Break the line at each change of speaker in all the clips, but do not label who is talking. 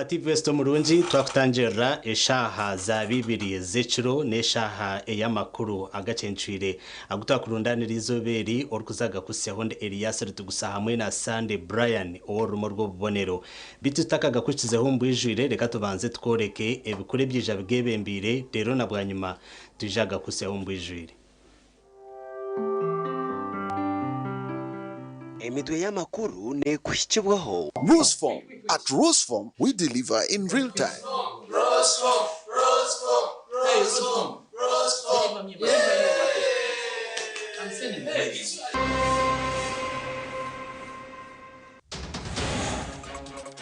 Informative West Murungi twakutangira eshaha za bibiri z'ekiro n'eshaha eyamakuru agacencwire agutakurundanira izoberi orukuzaga kusyaho nde Elias rutugusa hamwe na Sunday Brian orumo rw'obubonero bitutakaga kukizeho mbwijwire reka tubanze tworeke ebikure byija bgebembire rero na bwanyuma tujaga kusyaho mbwijwire.
Emitwe y'amakuru ne kuhikibwaho.
Roseform. At Roseform, we deliver in real time.
Roseform.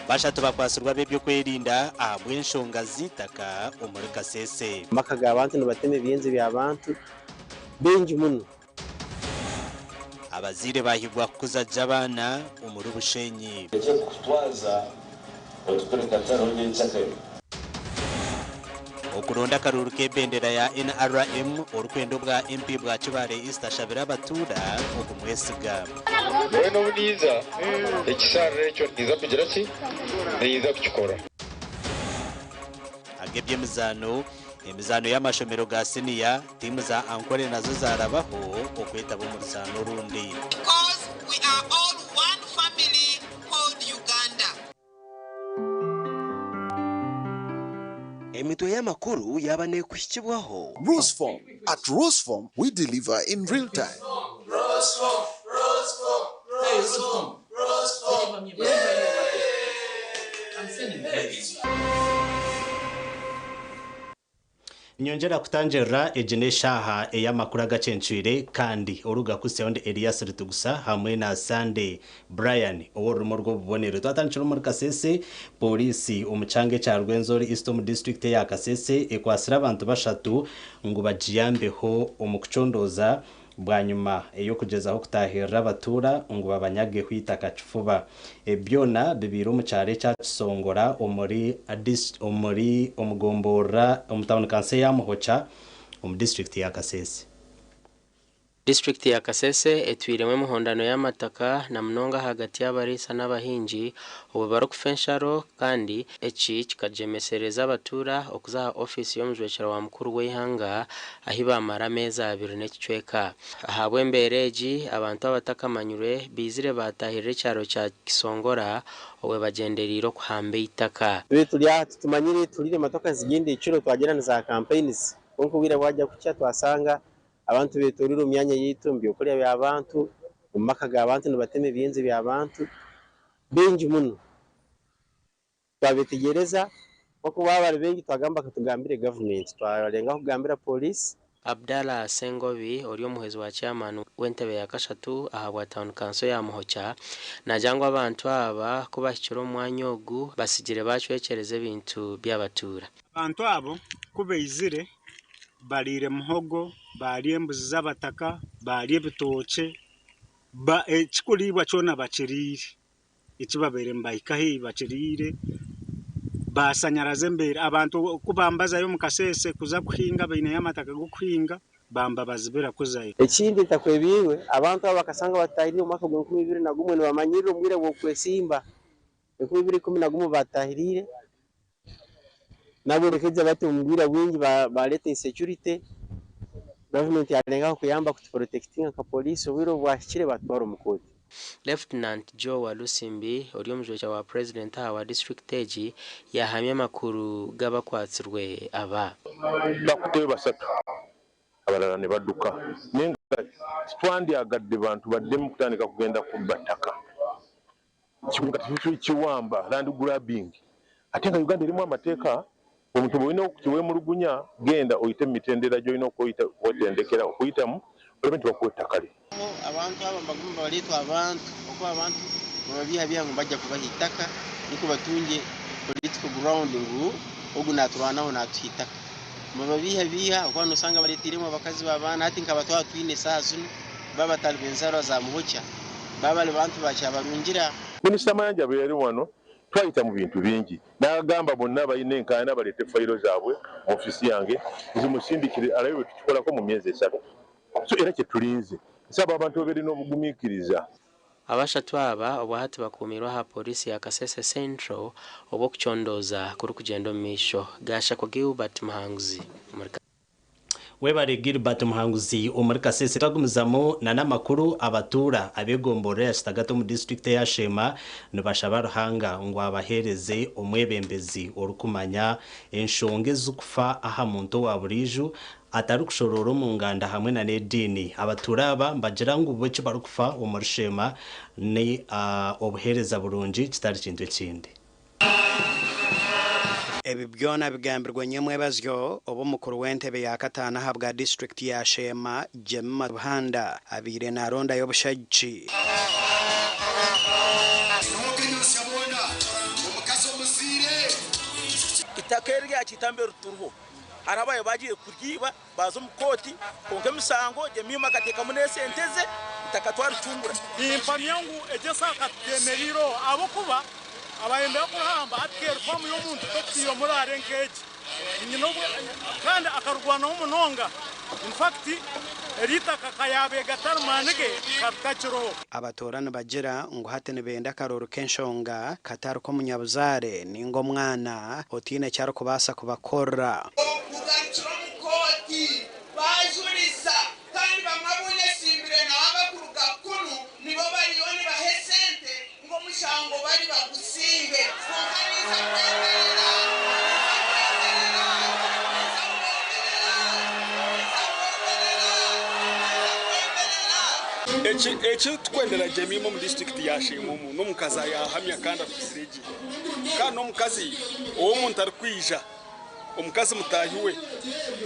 Bashatu bakwasirwa bebyo kwerinda abwenshonga zitaka omuri Kasese.
Makaga abantu nibateme byenze by'abantu benji muno.
Abazire bahigwa kuza jabana umuri Bushenyi. Okuronda karuru k'ebendera ya NRM orukwendo bwa MP bwa Kibale East ashabira abatura okumwesiga.
Beno buniza ekisarre ekyo niza kugira ki niza kukikora.
Agebye emizano y'amashomero ga senior timu za ankore nazo zarabaho okwetaba mu rusano rundi.
Because we are all one family called Uganda.
Emitwe y'amakuru yabane kuhikibwaho.
Roseform. At Roseform, we deliver in real time.
Roseform.
Nyongera kutangira ejeneshaha eyamakuru agacencwire kandi oruga kusyaonde Elias rutugusa hamwe na Sunday Brian oworumo rw'obubonero twatanchira muri Kasese polisi omuchange cha Rwenzori Eastern District ya Kasese ekwasira abantu bashatu ngo bajiyambeho omukucondoza bwanyuma eyo kugezaho kutahira abatura ngo babanyage kwitaka kifuba ebyona bibiro mu cyare cya Kisongora omuri omugombora omutawuni kanse ya Muhocha district ya Kasese.
District ya Kasese etwiremwe muhondano y'amataka na mnonga hagati y'abarisa n'abahinji ubu barokufensharo kandi eki kikajemesereza abatura okuzaha office y'omujwekera wa mukuru w'ihanga ahibamara meza abiri n'ekicweka ahabwe mbereji abantu abatakamanyure bizire batahirire cyaro cya Kisongora owe bagenderiro kuhambe itaka
tulya tumanyire tulire matoka zigende iciro twagera za campaigns konko bira wajya kucya twasanga abantu betoriro myanya yitumbi okuriya by'abantu umakaga abantu nibateme byenze by'abantu benji muno twabitegereza oko babari bengi twagamba katugambire government twarenga kugambira police.
Abdallah Sengobi oriyo muhezi wa chairman w'entebe ya kashatu ahabwa town council ya Muhocha najangwa abantu aba kubashikiro mwanyogu basigire bacwekereze bintu by'abatura
abantu abo kubeizire balire muhogo baliye embuzi z'abataka baliye bitoke ekikulibwa cyona bakirire ekibabere mbayikahe bakirire basanyaraze mbere abantu kubambaza yo mukasese kuza kuhinga bine y'amataka go kuhinga bamba bazibera kuzayo
ekindi takwebiwe abantu abakasanga batahirire mu mwaka wa 2021 bamanyirire umwire wo kwesimba 2011 batahirire nabo rekeza batumbira wingi baleta insecurity government yarenga kuyamba kuprotectinga ka police obiro bwashire batwara umukoti.
Lieutenant Joe Walusimbi oriyo mujwecha wa president wa district eji yahamye makuru gabakwatsirwe aba
Bakutewe basatu abalala ne badduka nenga twandi agadde bantu badde mu kutandika kugenda kubataka kiwamba land grabbing ate nga Uganda erimu amateeka omuntu bwino kiwe mu lugunya genda oyite mitendera joino koyita otendekera okuyitamu olwenti bakwettakale
abantu aba mbagumba balitwa abantu okwa abantu babiha byangu bajja kubahitaka niko batunje political ground ngu ogunaturanaho natuhitaka babiha okwano sanga balitiremo abakazi babana ati nkabatwa twine sazunu baba talbenzaro za Muhocha baba abantu bacha barungira
Minisita Mayanja beri wano twayita mu bintu bingi n'agamba bonna bayine enkana balete fayiro zaabwe mu ofisi yange zimusindikire alayo tukikola ko mu myezi 3 so era kye tulinze saba abantu berino obugumikiriza
abashatu aba obwahati bakumirwa ha polisi ya Kasese Central obwo kuchondoza kuri kugenda misho gasha ko Gilbert Muhanguzi
webare Gilbert Muhanguzi omuri Kasese tagumizamo na namakuru abatura abegombore yastagato mu district ya Shema nibashaba ruhanga ngo abahereze omwebembezi orukumanya enshonge zukufa aha muntu wa buriju atari kushororo mu nganda hamwe na nedini abaturaba mbagira ngo ubwe kibarukufa omurishema ni obuhereza burungi kitari kintu kindi
ebi byona bigambirwa nyemwe bazyo obo mukuru w'entebe ya katana habwa district ya Shema Jemma Buhanda abire na ronda y'obushaji
itakeri ya kitambe ruturbo arabaye bagiye kuryiba bazo mukoti konke misango jemima kateka munese enteze takatwari tungura
impani yangu ejesa katemeriro abo kuba abayembe kuhamba atker famu y'omuntu tokiyo muri arenkeje nyino kandi akarwana umunonga in fact erita kakayabe gatarmanige kakachiro
abatorana bagira ngo hatene benda karoro kenshonga kataro ko munyabuzare ningo mwana otine cyaro kubasa kubakora
bajuriza kandi bamabune simbire nawe kuruga kunu nibo bariyoni bahesente ngo mushango bari bagusimbe funkaniza kwemerera
echi twendera Jemima mu district ya Shema no mukaza ya hamya kanda kuziregi kandi no mukazi uwo muntu arikwija omukazi mutahiwe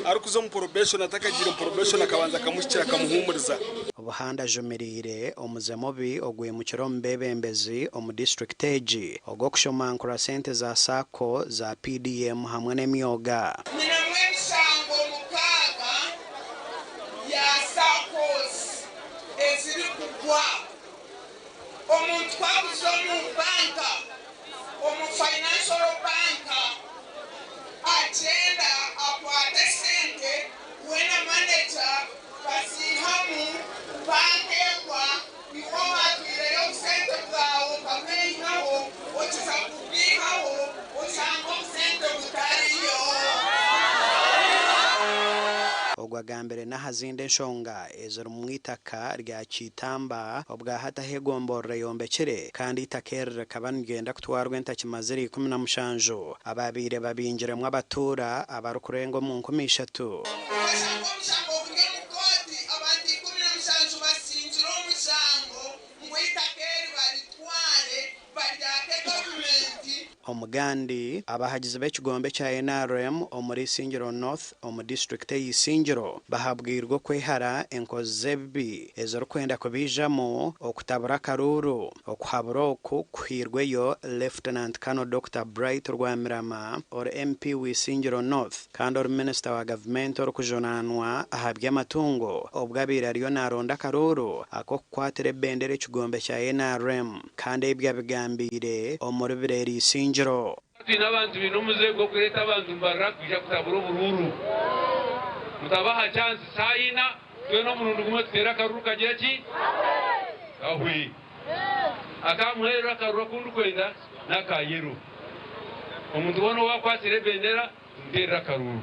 arukuzo mu probation atakagira probation akabanza kamushikira kamuhumuriza
obuhanda jomerire omuzemobi ogwe mu kirombe bembezi omu district age ogwo kushomankura sente za sako za PDM hamwe n'emyoga
ninamwe mshango mukaga ya sakos eziri kugwa omuntu kwabuzo mu banka omu financial banka agenda akwate sente wena manager basihamu bankekwa iwo batwireyo sente bwawo kameihaho okiza kubwihaho osanga obusente butariyo
ogwagambere n'ahazinde nshonga ezero mwitaka rya kitamba obwa hatahegomborre yombekere kandi itakerere kabangenda kutwarwa entakimaziri 17 ababire babinjiremo abatura abarukurengo mu 13 omugandi abahagize b'ekigombe kya NRM omuri Singiro North omu district y'Isingiro bahabwirwa kwehara enkozi z'ebibi ezorukwenda kubijamo okutabura karuru okuhabura oku kuhirweyo Lieutenant Colonel Dr. Bright Rwamirama or MP w'Isingiro North kandi or Minister wa Government orukujonanwa ahabya amatungo obwabira ariyo naronda karuru ako kukwatira bendera ekigombe kya NRM kandi ebya bigambire omuri bireri Isingiro
n'abantu binumuze go kureta abantu mbarra kuja kutabura bururu mutabaha chance sayina tweno munundu kumwe tera karuka jechi ahwi akamwera karuka kundu kwenda nakayero omuntu wono wakwatire bendera ndera karuru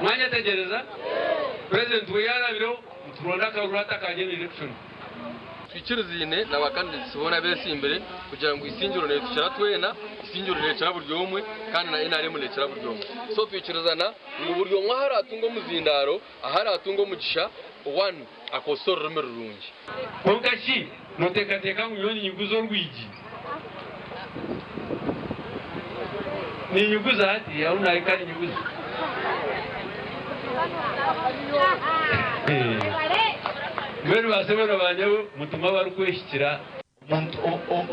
mwanya tegereza president weyana biro turonda karuru atakaje election
twikirizine n'abakandidati bona bese imbere kugira ngo Isingiro ne tucara twena Isingiro ne cara buryo umwe kandi na NRM ne cara buryo umwe so twikirizana ngo buryo umwe hari atungo muzindaro ahari atungo mugisha 1 akosoro rumero rungi
konkashi notekateka muyoni nyuguzo rwigi ni nyuguza ati ya unaikani nyuguza Mwere basebera banyawo mutuma barukweshikira
umuntu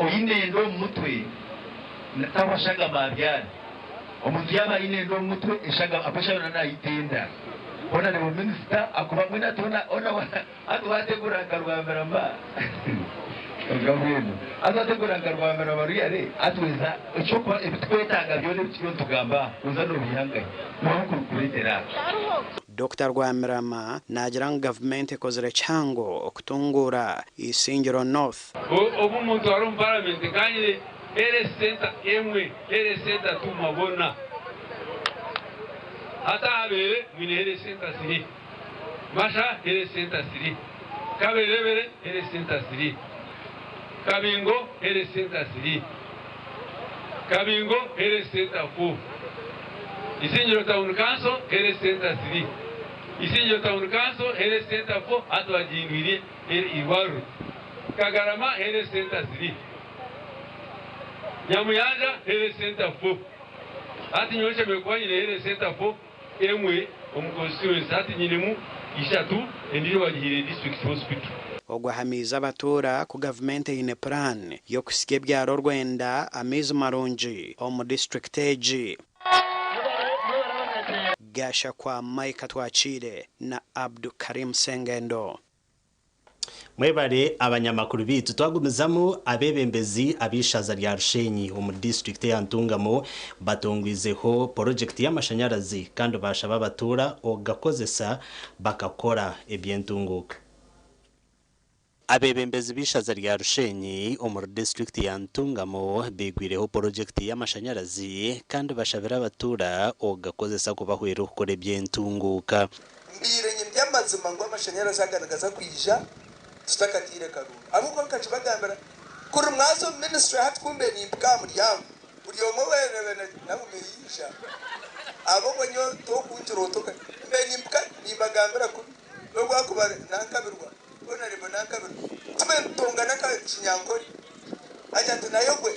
oyinendo mutwe natabashaga mabyana omuntu yaba yinendo mutwe eshaga apashana na itenda ona ne minister akuba mwina tona ona atwategura karwambera mba ngabweno azategura karwambera bariyare atweza icyopa ebitwetanga byone bityo tugamba uzano bihangaye no kurukuretera
Dr. Rwamirama nagira ngo government ekozere cyango okutungura isingiro North.
Obu muntu wari mu parliament kanyire ere center emwe ere center tumabona hata abere mwine ere center siri masha ere center siri kabere ere center siri kabingo ere center siri kabingo ere center 4 isingiro town council ere center siri isingiro town council ere center 4 atwajinwire ere iwaru Kagarama ere center 3 Nyamuyanja ere center 4 ati nyoshe mekwanyire ere center 4 emwe omuconstituency ati nyinemu ishatu endiro wajihire district hospital
ogwahamiza abatura ku government ine plan yo kusike byaro Rwenda amizi marungi omu district age gasha kwa Mike Twachire na Abdu Karim Sengendo.
Mwebare abanyamakuru bitu twagumizamo abebembezi abishaza rya Rushenyi mu district ya Ntungamo batongwizeho project y'amashanyarazi kandi bashaba batura ogakozesa bakakora ebyentunguka. Abebembezi bishaza rya Rushenyi mu district ya Ntungamo bigwireho project y'amashanyarazi kandi bashabira batura ogakozesa kubahwera ukore ebyentunguka.
Mbiranye byamazima ngo amashanyarazi agaragaza kwija tutakatire karuru abuko nkacibagambira kuri mwazo ministry hatkumbe ni mkamuryango uriyo mwe nawe meyisha abo bonyo to kunjiro toka mbeni mka ni bagambira ko lobwa kubare nankabirwa bona ribo nankabirwa tume tongana ka kinyankori aja tunayo gwe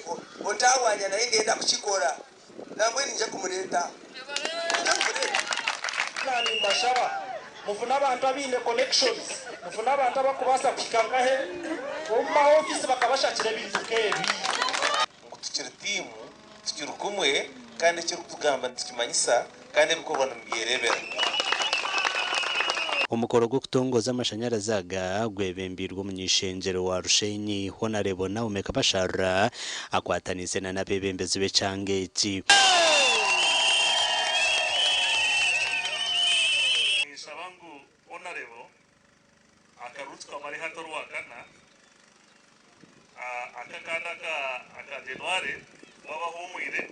otawanya na ingenda kuchikora namwe ninje kumureta nani mashaba mufuna abantu abine connections mufuna abantu abakubasa kukangahe umma office bakabashakira ibintu kebi ngo tukiri team tukiri kumwe kandi cyo kugamba tukimanyisa kandi bikobona mbiyerebera.
Umukoro gwo kutongoza amashanyarazi aga gwebembirwa munyishengero wa Rushenyi Honorable na umeka bashara akwatanise na nabebembezi becangeti
akarutswa mari hatorwakana akakana aka January baba humwire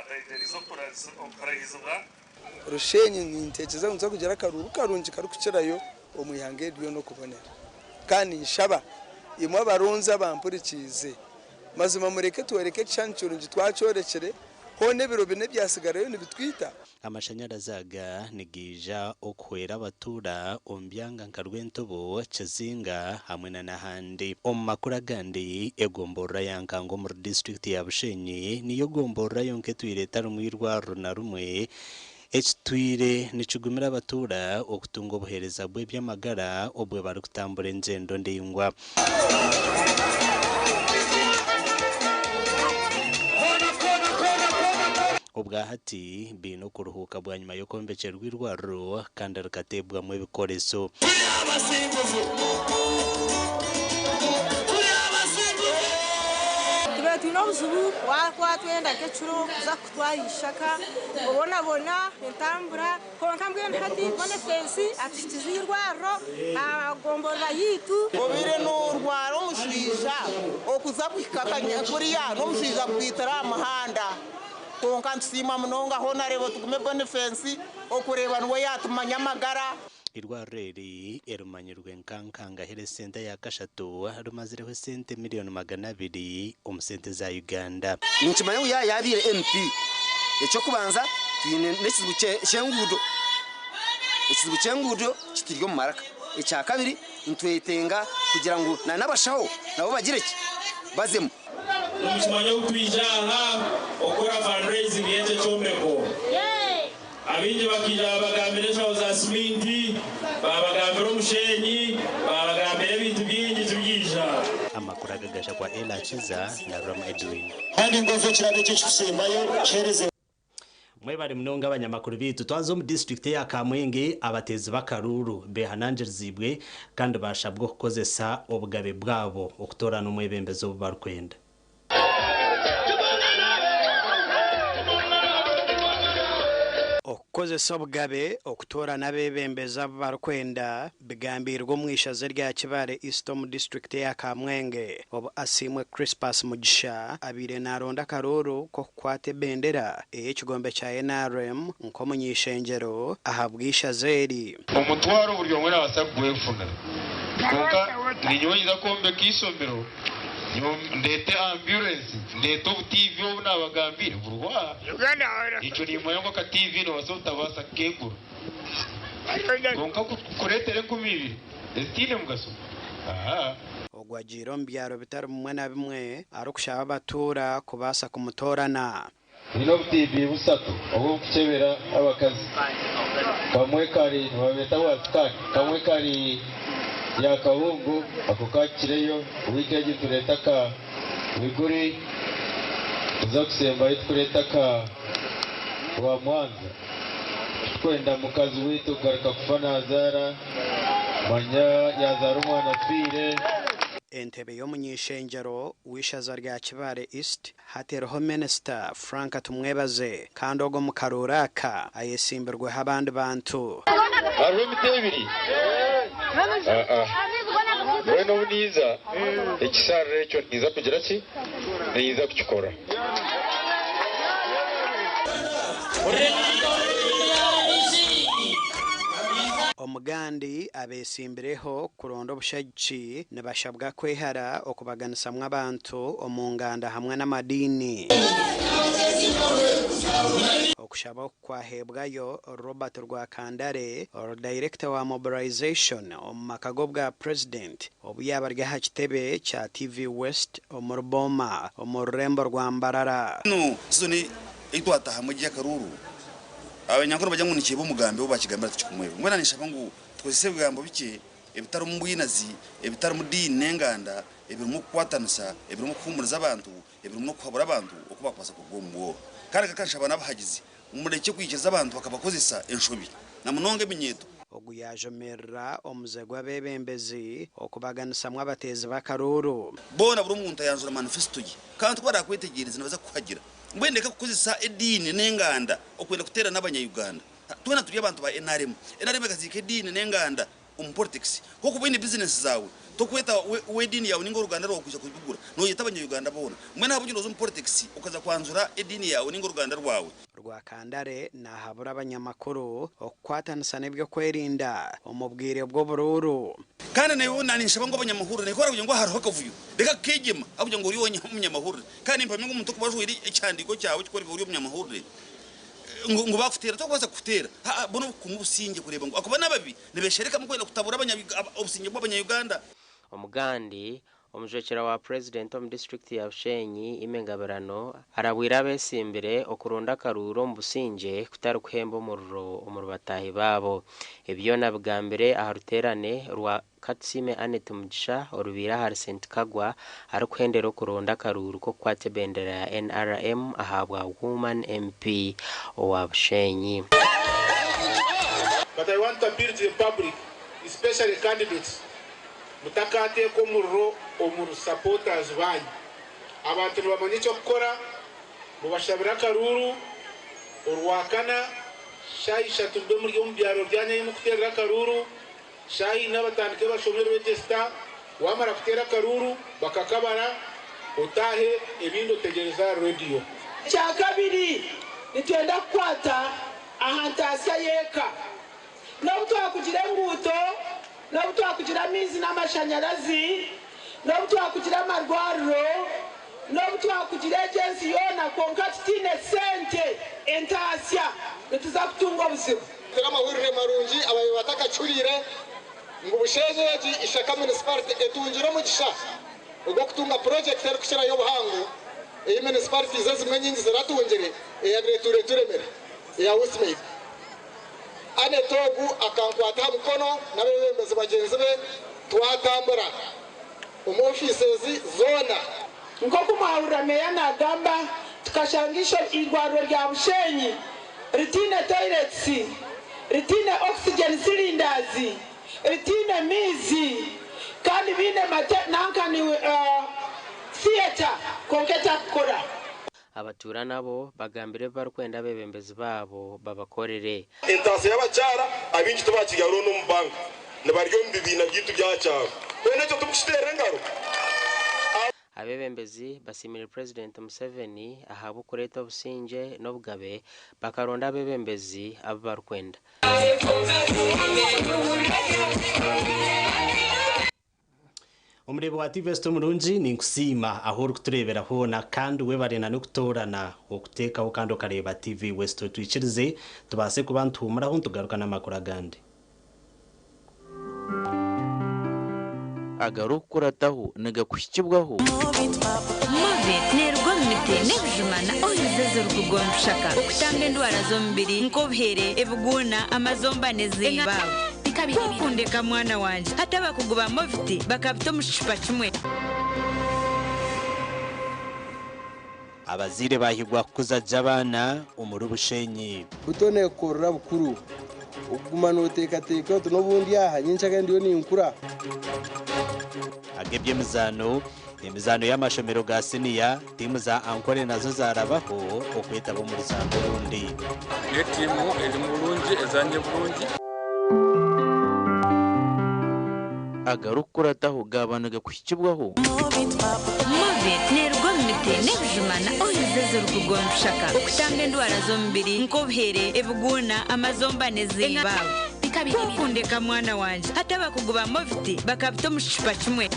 atayiterizo kurahizwa
Rushenyi nintekeza unza kugera karuru karunji karukukirayo omuyange ryo no kubonera kandi nshaba imwe abarunza bampurikize mazima mureke tuwereke cyancurunji twacorekere hone biro bine byasigarayo nibitwita
amashanyarazi aga nigija okwera abatura ombyanga nkarwentobo Kizinga hamwe na nahandi omakura gandi egombora yankango mu district ya Bushenyi niyo gombora yonke twireta rumwirwa runa rumwe ekitwire nikigumira abatura okutunga obuhereza bwe byamagara obwe bari kutambura enzendo ndingwa obwahati bino kuruhuka bwa nyuma yo kombecerwa irwaro kandi rukatebwamo ibikoreso
tunobuzubu wakwatwenda kecuro za kutwayishaka ubona entambura konka mbwene hadi bone fensi atishizirwaro agomborera yitu
obire n'urwaro mushija okuza kwikakanya kuriya no mushija kwitara amahanda konka nsima munonga Honorable tugume bone fensi okureba nwe yatumanya magara
irwareri erumanyirwe nkankanga here senta ya kashatu rumazireho sente $200,000 omusente za Uganda
nkimanyo ya yabire MP echo kubanza twine nesibuche chengudo kitiryo maraka echa kabiri ntwetenga kugira ngo nabashaho nabo bagireke bazemo
nkimanyo kwijaha okora fundraising yete chombeko abinje bakija bagambire cyo za siminti babagambira Mushenyi babagambira ibintu byingi tubyija
amakuru agagasha kwa Ela Chiza na Rama Edwin
kandi ngozo kirade cy'ikusembayo kereze
mwebare mnonga abanyamakuru bitu twanzo mu district ya Kamwenge abatezi bakaruru behananjerzibwe kandi bashabwo kukozesa obugabe bwabo okutorana umwebembezo barkwenda
okukozesa obugabe okutora n'abebembeza barikwenda bigambirwa mu ishaza rya Kibale East mu district ya Kamwenge obu asimwe Crispus Mugisha abire naronda karoro ko kukwata bendera ekigombe cya NRM nkomunyishengero ahabwisha zeri
omutwaro buri omwe abasabwe kufuna konka ninyonyiza kombe kisomero ndete ambulance ndete TV obu nabagambire burwa icyo ni moyo ka TV no basota basa keguru konka kuretere kumibiri estine mugaso
ogwajiro mbyaro bitari mwe na bimwe arukushaba batura kubasa kumutorana
ino TV busatu obu kuchebera abakazi kamwe kari babeta wasikani kamwe kari ya kahungu ako kakireyo wikeji tureta ka wiguri uza kusemba tureta ka wa Mwanza kwenda mukazi witu garika kufana azara manya yazara umwana fire
entebe yo munyishengero wishaza rya Kibale East hateroho minister Frank tumwebaze kandi ogo mukaruraka ayesimbirwe habandi bantu
ariho mitebiri Bueno uniza ekisarre cyo niza kugira ki niza kukikora
omugandi abesimbireho kuronda obushagi nibashabwa kwehara okubaganisamwa abantu omunganda hamwe n'amadini okushaba kwahebwayo Robert Rwakandare director wa mobilization omumakago bwa president obuyaba rya kitebe cha TV West omuruboma omurembo rwa Mbarara
no zoni itwata hamujya karuru abanyankuru bajya munikiye bumugambe bo bakigambira tukikumwe ngwana nishaba ngo twese bwambo bike ebitaro mbuyinazi ebitaro mudini nenganda ebirimo kwatanisa ebirimo kumuriza abantu ebirimo kwabura abantu okuba kwasa kugomwo kandi kakanshaba nabahagizi umureke kwikeza abantu bakabakozesa enshobi na munonge binyeto
oguyajomerra omuzegwa bebembezi okubaganisamwa abatezi bakaruru
bona buri umuntu yanzura manifesto ye kandi twara kwitegereza nabaza kuhagira mbendeka kukozesa edini nenganda okwenda kutera n'abanyayuganda twena turi abantu ba NRM gazike edini nenganda politics ko kubindi business zawe tokweta wedini yawe ningo ruganda rwo kuja kubigura no yita abanyayuganda bona mwe nabo ngino zo politics ukaza kwanzura edini yawe ningo ruganda rwawe
Rwakandare nahabura abanyamakuru okwatanisa n'ibyo kwerinda omubwire bwo bururu
kandi nayo nanisha ngo abanyamahuru ne kora ngo hariho kavuyo reka kegema abuja ngo uri wonye umunyamahuru kandi impamye ngo umuntu kubajwiri icyandiko cyawe cyikore uri umunyamahuru ngo bakutera to kwaza kutera bono kumubusinge kureba ngo akuba nababi nibeshereka mu kwenda kutabura obusinge bw'abanyayuganda
omugandi omujekera wa president of district ya Bushenyi imengaberano arabwira besimbire okurunda karuro mbusinge kutari kuhemba umurro batahi babo ebyo nabigambire aharuterane rwa Katsime Anet Mugisha orubira har St Kagwa ari kuhendera kurunda karuru ko kwate bendera ya NRM ahabwa woman MP wa Bushenyi.
But I want to appeal to the public, especially candidates. Mutakate ko murro omuru supporters banyu. Abantu bamanye cyo gukora mubashabira karuru urwakana shayi shatumbe muri umbyaro byanye mu kutera karuru shayi n'abatandike bashomero register wamara kutera karuru bakakabara utahe ebindo tegereza radio
cya kabiri nitwenda kwata ahantasa yeka n'ubutwa kugira nguto n'ubutwa kugira mizi n'amashanyarazi n'ubutwa kugira amarwariro n'ubutwa kugira agency yona konkatine sente entasya nituza kutunga ubuzima
amahurire marungi abaye batakacurire ngo bushejeji ishaka municipality etungiro mugisha ubwo kutunga project ari kushira yo buhango iyi municipality zazimwe nyingi ziratungire yagreture turemere ya Westmade ane togu akankwata mukono n'abembezi bagenzi be twatambura umofisezi zona
ngo kumahurira meya nagamba tukashangisha irwaro rya Bushenyi ritine toilets ritine oxygen cylinders ritine mizi kandi bine mate nankani theater konketa kora
abatura nabo bagambire barikwenda abebembezi babo babakorere
intasi y'abacyara abinji tubakigaruro no mubanga nabaryo mbibina byitu byacyaro twene cyo tukushitera ngaro
abebembezi basimira President Museveni ahaba kureta obusinge n'obugabe bakaronda abebembezi abo barikwenda.
Umurebo wa TV West Murunji ni nkusima aho uri kuturebera hona kandi webarena no kutorana okuteka ukando kareba TV West twikirize tubase kubantumura ho tugaruka n'amakuru agandi.
Agarukurataho nagakushikibwaho
Movit nerwo mite nebujumana oyizezo rukugonshaka okutanga endwara zombiri nkobhere ebuguna amazombane zibawo kukundeka mwana wanje hata bakuguba Movit bakabito mushipa kimwe
Abazire bahigwa kuzaja abana umurubushenyi
butone korora bukuru ugumana uteka tunobundi aha nyinshaka ndiyo ninkura
agebye emizano y'amashomero ga senior timu za ankore nazo zarabaho okweta bo muri za Burundi
ne timu eri mu Burundi ezanye Burundi
agarukurataho gabanaga kushikibwaho
Movit nerwo mite nebujumana oyizezo rukugonshaka okutanga endwara zombiri nkobhere ebuguna amazombane zibawo kukundeka mwana wanje hata bakuguba Movit bakabito mushipa kimwe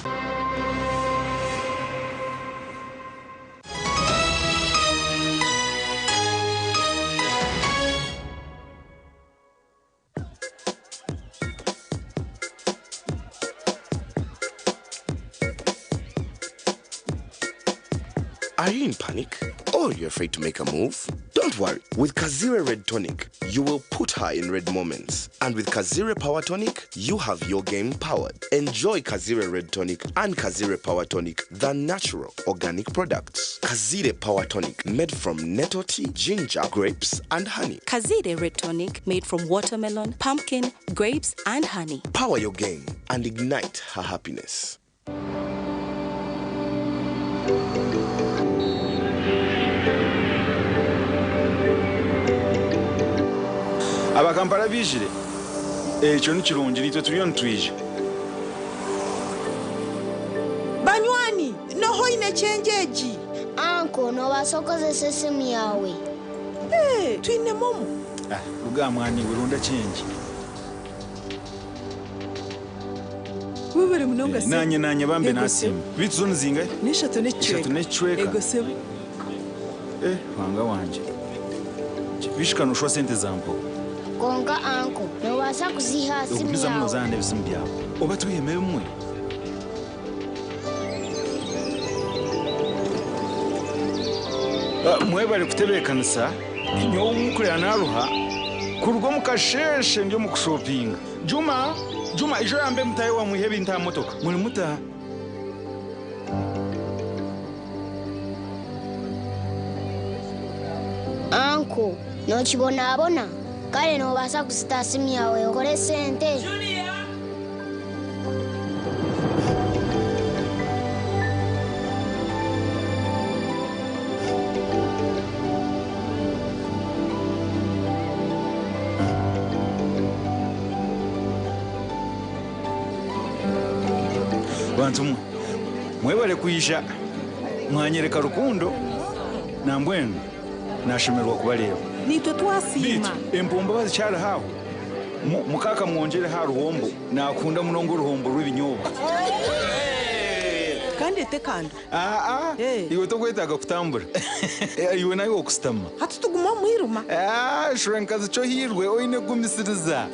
Are you in panic? Or you're afraid to make a move? Don't worry. With Kazire Red Tonic, you will put her in red moments. And with Kazire Power Tonic, you have your game powered. Enjoy Kazire Red Tonic and Kazire Power Tonic, the natural organic products. Kazire Power Tonic, made from nettle tea, ginger, grapes, and honey.
Kazire Red Tonic, made from watermelon, pumpkin, grapes, and honey.
Power your game and ignite her happiness.
abakampala bijire ekyo ni kirungi lito tuliyo ntwije
banywani noho ine chenjeji
anko no basokozesa esimu yawe
twine momo
ruga mwani wirunda chenji
bubere munonga
nanye bambe nasimu bitso nzinga
nishatu
necweka
ego sebo
wanga wanje bishikano shwa sente zampo
konga anko no basa kuziha simu yawe
ubiza muzane bisimu byawe oba tuyemeye umwe mwebale kutebekanisa nyo umukure anaruha kurwo mukasheshe ndio mukushopinga Juma ijo yambe mutaye wa muhebe inta motoka muri muta
anko no chibona kale no basa kusita simu yawe okore sente
bantu mwebale kuisha mwanyereka rukundo na mbwenu nashemerwa kubaleba
nitwe twasima
empomba bazicara haho mukaka mwongere ha ruhombo nakunda munongo ruhombo rw'ibinyobwa
kandi tekando
iwe tokwetaga kutambura iwe nayo okustama
hati tuguma mwiruma
shrenkazi cyo hirwe oine gumisiriza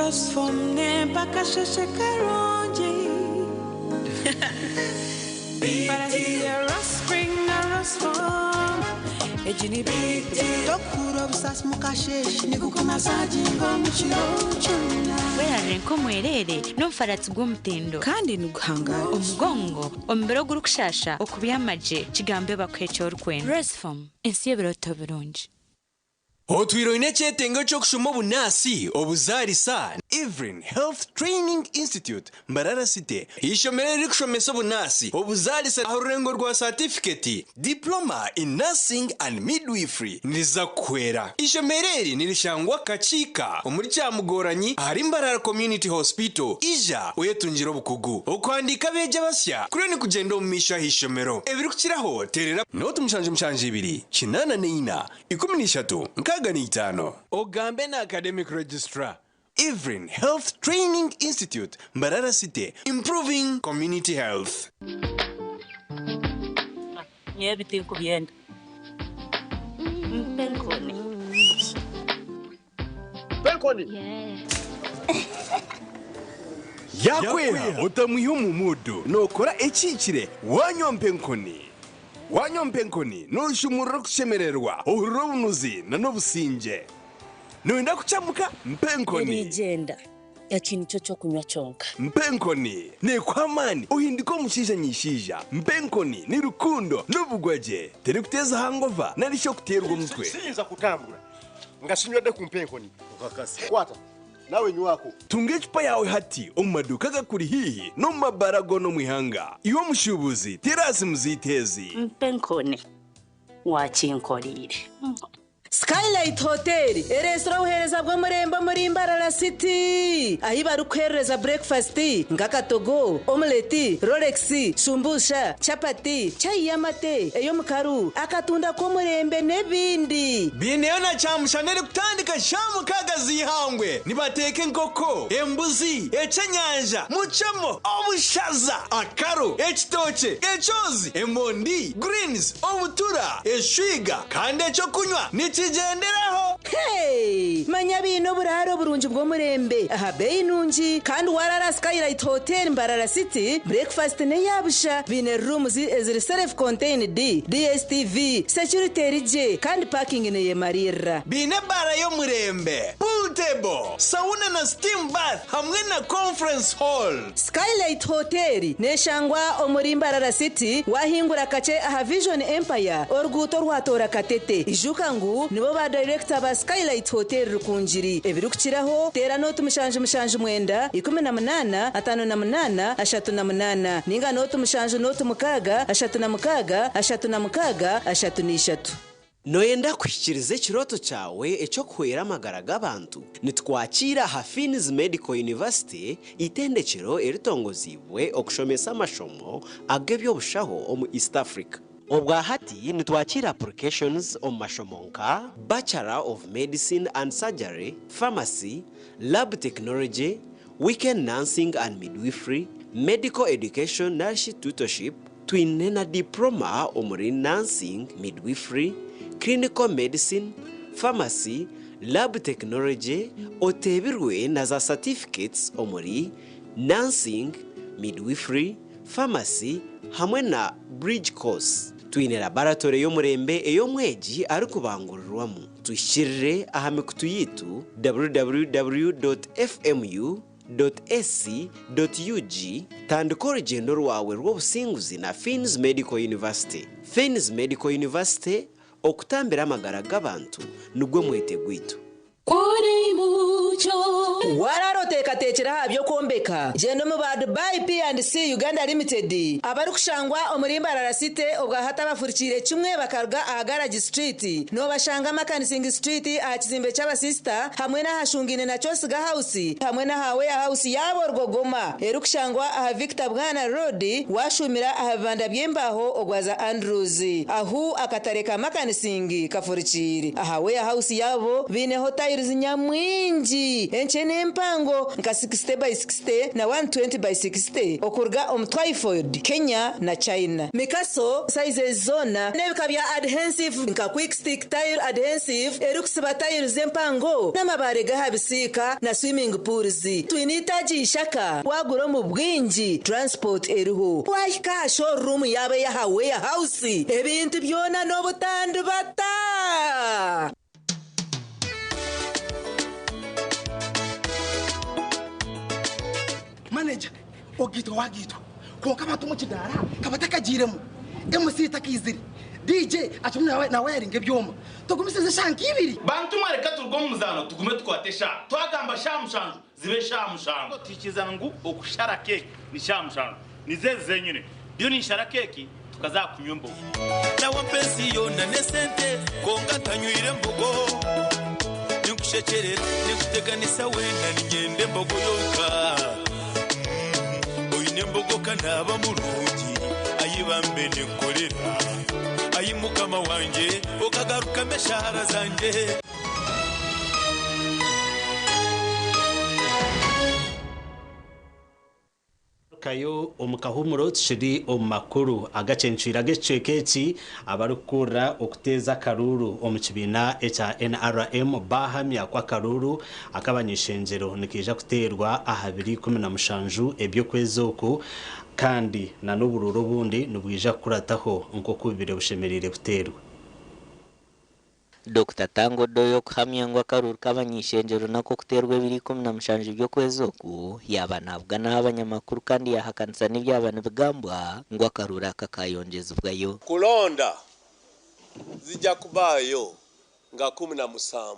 Rose from Nempa Kashasha Karonji. But I see a rose spring, a rose fall. technology ni big deal tokura busasi mukasheshi nikuko massage ngo muchirochona
werare ko mwerere n'umfaratsi bw'umutendo kandi nuguhanga umugongo ombero gurukushasha okubiyamaje kigambe bakwecho rukwenda Resform ensiyebero toberunji
Otwiroine chetengo chokushoma bunasi obuzarisa Evelyn Health Training Institute Mbarara City ishomere rikushomesa bunasi obuzarisa ahurengo rwa certificate diploma in nursing and midwifery niza kwera ishomereri nirishangwa kachika omuri cyamugoranyi ari Mbarara Community Hospital ija uyetunjiro bukugu okwandika beje basya kureni kugenda omumisha hishomero ebirukiraho terera notu mshanje ibiri kinana neina 13 Kaganitano Ogambe na Academic Registrar Evelyn Health Training Institute Mbarara City improving community health
Nyebiti kubyenda
Penkoni
Yakwera utamuhimu mudu nokora echikire wanyompenkoni Wanyompenkoni nushumura kushemererwa urubunuzi na nobusinje Nuenda kuchamuka mpenkoni
Nigenda yakini cyo kunywa chonka
Mpenkoni ne kwamani uhindiko mushija nyishija Mpenkoni ni rukundo n'ubugwaje tere kuteza hangova narisho kuterwa umutwe
Sinza kutambura ngasinywa de kumpenkoni ukakasi kwata nawe nywako
tunge chupa yawe hati omumaduka gakuri hihi no mabarago no mwihanga iwo mushubuzi terasi muzitezi
Mpenkoni wachinkorire
Skylight Hotel restaurant uhereza bwo murembo muri Mbarara City ahi barukhereza breakfast ngakatogo omelette rolex sumbusha chapati chai yamate eyo mukaru akatunda ko murembe nebindi
bineyo na chamushanere kutandika shamu kagazi hangwe nibateke nkoko embuzi ecenyanja muchemo obushaza akaro ekitoche echozi emondi greens obutura eshwiga kandi echo kunywa nikigenderaho
hey manya bino buraro burunji bwo murembe aha beinunji kandi warara Skylight Hotel Mbarara City breakfast ne yabusha bine rooms eziri self contained DSTV security rije kandi parking ne yemarira
bine bara yo murembe pool table sauna na steam bath hamwe na conference hall
Skylight Hotel neshangwa omuri Mbarara City wahingura kace aha Vision Empire orguto rwatora katete ijuka ngu nibo ba director ba Skylight Hotel rukunjiri ebirukiraho tera no tumushanje mwenda 18 58 38 ninga no tumushanje no tumukaga 36
Noyenda kwishikiriza ikiroto cyawe eco kwera amagara g'abantu nitwakira Hafins Medical University itendekero eritongozibwe okushomesa amashomo agebyo bushaho omu East Africa Obwa hati nitwakira applications on mashomonka Bachelor of Medicine and Surgery, Pharmacy, Lab Technology, Weekend Nursing and Midwifery, Medical Education Nurse Tutorship, twinena diploma omuri Nursing, Midwifery, Clinical Medicine, Pharmacy, Lab Technology, otebirwe na za certificates omuri Nursing, Midwifery, Pharmacy, hamwe na Bridge Course. Twine laboratory yo murembe eyo mweji ari kubangururwamo twishirire ahamikutu yitu www.fmu.ac.ug tandika urugendo rwawe rw'obusinguzi na Fins Medical University. Fins Medical University okutambira amagara g'abantu nubwo mwete gwitu
Kuri mucho wararoteka tekera habyo kombeka jeno mu ba Dubai P&C Uganda Limited abari kushangwa omuri Mbarara City obwa hata bafurikire kimwe bakarga aha Garage Street no bashanga Makanising Street aha kizimbe cy'aba sister hamwe na hashungine na Chosiga House hamwe na hawe house yabo rwogoma erukushangwa aha Victor Bwana Road washumira aha banda byembaho ogwaza Andrews ahu akatareka Makanising kafurikire aha we house yabo bine hotel nyamwingi enchene empango nka 60 by 60 na 120 by 60 okurga Typhoid Kenya na China. Mikaso size zona nebika bya adhesive nka quick stick tile adhesive erukusiba tile zempango n'amabare gahabisika na swimming pools. Twinitaji ishaka waguro mu bwinji transport eruho wahika showroom yabe ya warehouse ebintu byona no butandu bata.
Manager ogito wagito ko kama tumuchidara kabataka jiremu MC takiziri DJ achumwe na wiring ebyoma tugumiseze shanki ibiri
bantu mareka turgo muzano tugume twatesha twagamba shamushanju zibe shamushanju tikizana ngo okushara cake ni shamushanju nizeze nyine byo ni shara cake tukaza kunyumbo na wapensi yona nesente konga tanywire mbogo nikushekerera nikuteganisa wenda ningende mbogo yoka oyine mbogo kanaba mulungi ayibambe nekorera ayimukama wanje okagaruka meshahara zanje.
kayo omukahumuro tshiri omakuru agacenchira gecekeki abarukura okuteza karuru omukibina echa NRM bahamya kwa karuru akabanyishenjero nikija kuterwa aha 2017 ebyo kwezoko kandi na n'ubururu bundi nubwija kurataho nko kubire bushemerire buterwa.
Dr. Tango Doyo kuhamya ngo akaruru kabanyishenjero nako kuterwa 2017 byo kwezoku yabanabwa n'abanyamakuru kandi yahakanisa n'ibyabana bigambwa ngo akarura kakayongeza ubwayo
kulonda zijya kubayo nga 17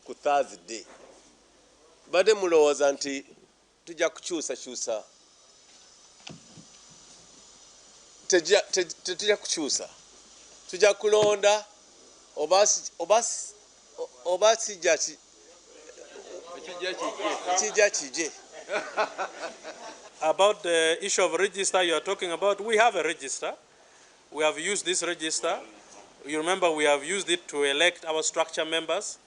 ku Thursday bade mulowoza nti tujja kukyusa tujja kukyusa tujja kulonda obasi jachi
About the issue of register you are talking about, we have a register. We have used this register. You remember we have used it to elect our structure members.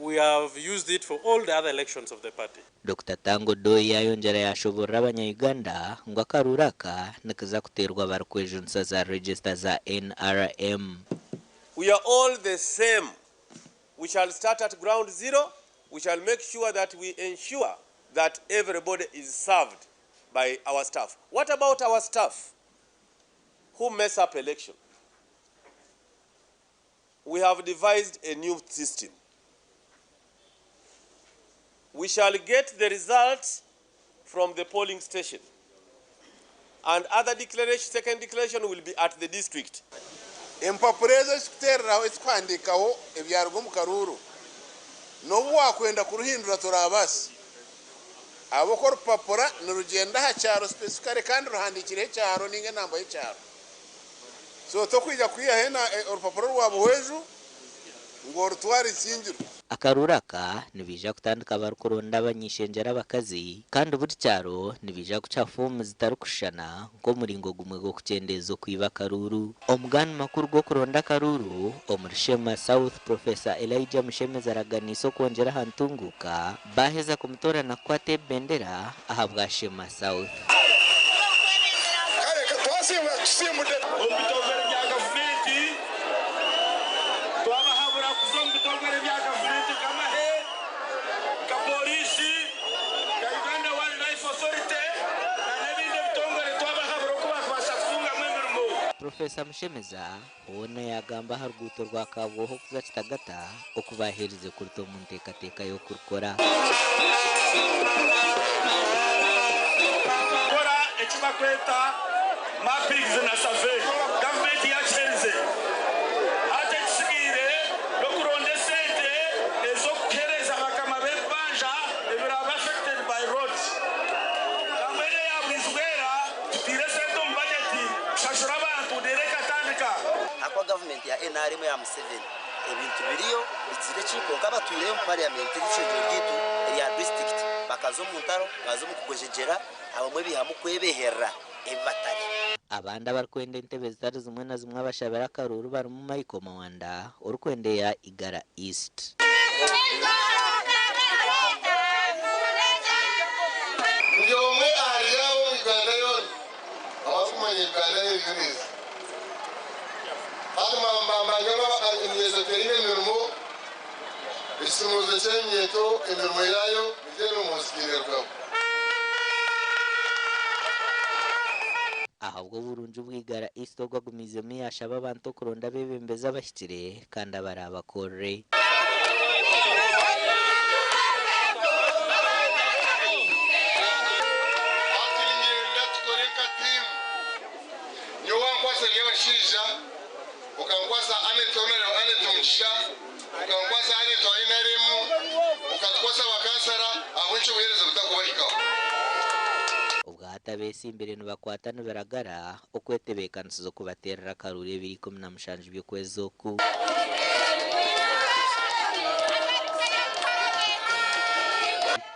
We have used it for all the other elections of the party.
Dr. Tango Doyo yongera yashobora abanya-Uganda ngo akaruraka nikaza kuterwa barkwejunsa za register za NRM.
We are all the same. We shall start at ground zero. We shall make sure that we ensure that everybody is served by our staff. What about our staff who mess up election? We have devised a new system. We shall get the results from the polling station. And other declaration, second declaration will be at the district.
Empapurezo sikuterraho ekwandikaho ebyargo mu karuru. Nobu wakwenda kuruhindura turabasi. Aboko rupapura nurugenda ha cyaro specifically kandi ruhandikire cyaro ninge namba y'cyaro. So tokwija kwiyahena urupapuro rwabuheju ngo rutware isinjiro.
Akaruraka nibija kutandika barukuronda abanyishenjera abakazi kandi buri cyaro nibija guca fomu zitarukushana ngo muringo gumwe go kucendezo kwiba karuru. Omugani makuru go kuronda karuru omurishema South Professor Elijah Mushemeza araganiso kongera hantunguka baheza kumutora na kwate bendera ahabwa Shema South. Professor Mushemeza ubona yagamba harguto rwa kabuho kugacitagata okubaherize kurto mu ntekateka yo kurukora.
Kora ekibakweta mappings na survey government yachenze ate kisigire no kuronde sente ezo kukereza bakama bebanja ebiraba affected by roads kamere ya bizwera tire sente mu budget shashura abantu dereka tandika
akwa government ya NRM ya Museveni ebintu biriyo bizire chiko kabatwire mu parliament y'ishoje gitu ya district bakazo mu ntaro bazo mu kugojejera abamwe bihamu kwebehera ebatari.
abandi abarikwenda entebe zitari zimwe na zimwe abashabira akaruru barimu Michael Mawanda urikwendera Igara East.
Ndiomwe ariyawo Uganda yon abakumanye Uganda y'Igirizi hata mambanga imyezo terine mirimo isimuze cyenyeto imirimo yayo bijyene umusikirirwa
ahabwo burunju bw'Igara East ogwagumizemo yashaba abantu kuronda bebembeza abashyikire kandi abarabakore.
ukangwasa anetonero anetumsha ukangwasa anetoinaremu ukatwasa bakansara ahwicho buhereza butakubahikaho
ubwata bese imbere nibakwatana baragara okwetebekaniza kubaterera akarure 2017 by'ukwezi oku.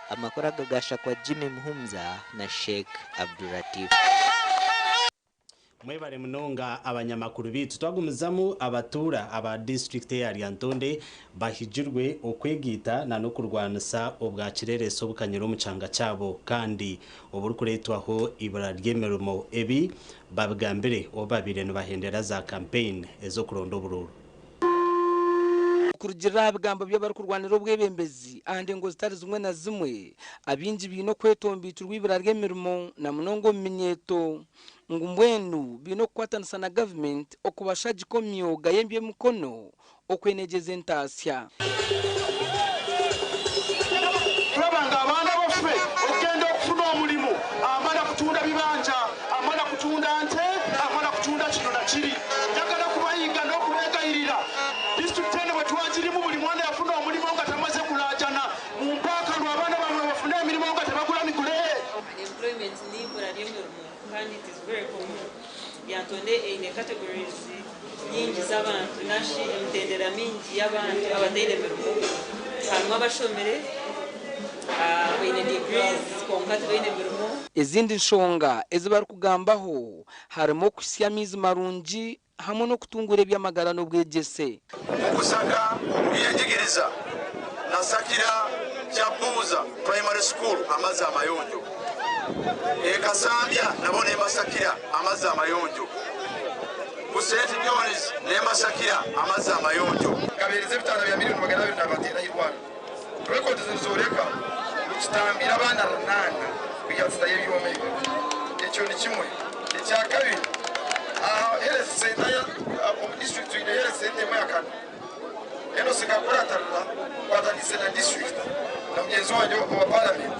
Amakuru agagasha kwa Jimmy Muhumza na Sheikh Abdulatif.
Mwebare munonga abanyamakuru bitu twagumizamu abatura aba district ya Lyantonde bahijirwe okwegita na no kurwanisa obwakirereso bukanyiro mucanga cyabo kandi oburukuretwaho ibara ryemerumo ebi babigambire obabire no bahendera za campaign ezo kurondo bururu
kurujira bigambo by'abari kurwanira ubwebembezi ande ngo zitari zimwe na zimwe abinji bino kwetombitwa rwibira ryemerumo na munongo minyeto ngumbwenu bino kwatanisa na government okubashaji ko myoga yembye mukono okwenegeza entasya
turabanga abana bofe ogenda okufuna omulimo amala kutunda bibanja amala kutunda nte amala kutunda kino na kiri njagala kubayiga n'okubegayirira district eno bwe twagirimu buli mwana yafuna omulimo nga tamaze kulajana mu mpaka lwa abaana bamwe bafuna emirimu nga tebagula migule
employment nibura ry'emirimo kandi it is very common Lyantonde eine categories nyingi z'abantu nashi emitendera mingi y'abantu abataine emirimo harimu abashomere baine degrees konka tibaine emirimo.
Ezindi nshonga ezibari kugambaho harimo kusya mizi marungi hamwe no kutungura ebyamagara n'obwegese
okusaka obyenjigiriza nasakira kyabuuza primary school amazi amayonjo ekasambya nabo nembasakira amazi amayonjo ku St. John's nembasakira amazi amayonjo kabereze bitano bya miliyoni magana abiri n'abatera y'Rwanda rekodi zizoreka kitambira abana 8 kuyatsa y'ebyomega ekyo ni kimwe ekya kabiri health center ya district ile health center yakana eno sikakuratalla kwatanise na district na mjenzi wanyo wa parliament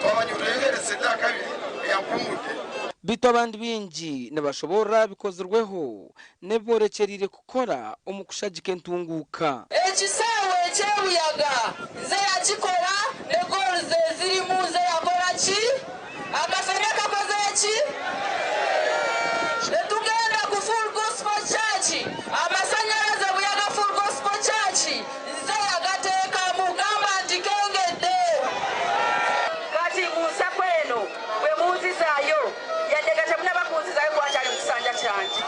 twabanyure health center kabiri yakumbuke
bito abandi bingi nabashobora bikozerweho neborekerire gukora omukushagika entunguka
ekisawe ekyebuyaga ze yakikora negoluze zirimu ze yakora ki akafene kakoze ki netugenda ku full gospel church amasanyalaze buyaga full gospel church ze yagateeka mugamba nti kengedde kati musa kweno bwe munzizayo yadegate munabakunzizayo kwakyali mukisanja kyange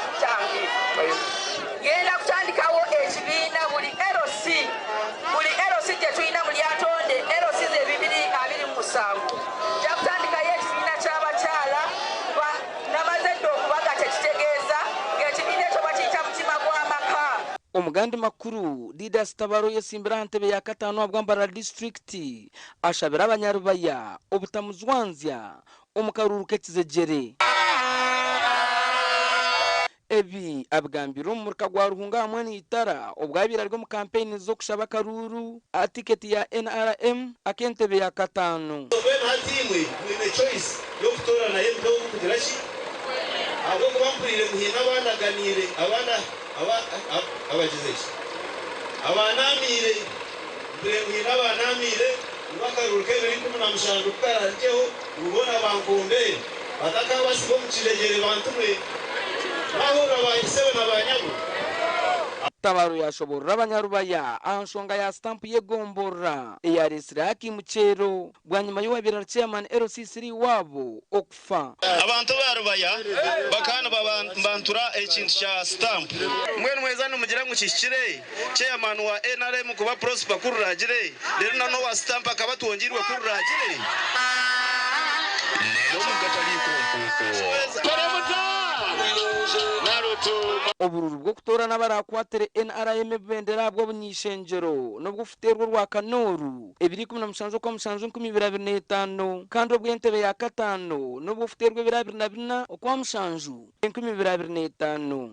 genda kutandikawo ekibiina buli LC gyetulina mu Lyantonde LC ze 227 ja kutandikayo ekibiina ky'abakyala namaze dde okubaga tekitegeeza ng'ekibiina ekyo bakiyita mutima gw'amaka.
omugandi makuru Didas Tabaro yesimbira ntebe ya katano abwambara district ashabira abanyarubaya obutamuzwanzya omukaruru kekizejere ebi abgambiro murka gwa ruhunga hamwe n'itara obwabira rwo mu campaign zo kushaba karuru atiketi ya NRM akentebe ya katano
hatimwe mwine choice yo kutora na yendo kugirashi abo kubampurire muhina abanaganire abana abagizeshi abanamire muhina abanamire bakaruruke biri kumuna mushandu karajeho ubona bankombe bataka basibo mukiregere bantumwe bahura bayisewe nabanyago
mutabaro yashoborera abanyarubaya ahonshonga ya stamp yegombora eyaresira akimuchero bwanyuma y'uwabira chairman LC3 wabo okufa
abantu barubaya bakana bantura ekintu kya stamp mwene mweza numugira ngukishire chairman wa NRM kuba prosper kururagire rero nano wa stamp akabatwongirwe kururagire
obururu bwo kutora n'abarakwatere NRM bendera bwo bunyishenjero nubwo ufuterwa rwa kanoru ebiri 17 kwa 2025 kandi obwentebe ya katano nubwo ufuterwa 2024 okwa 2025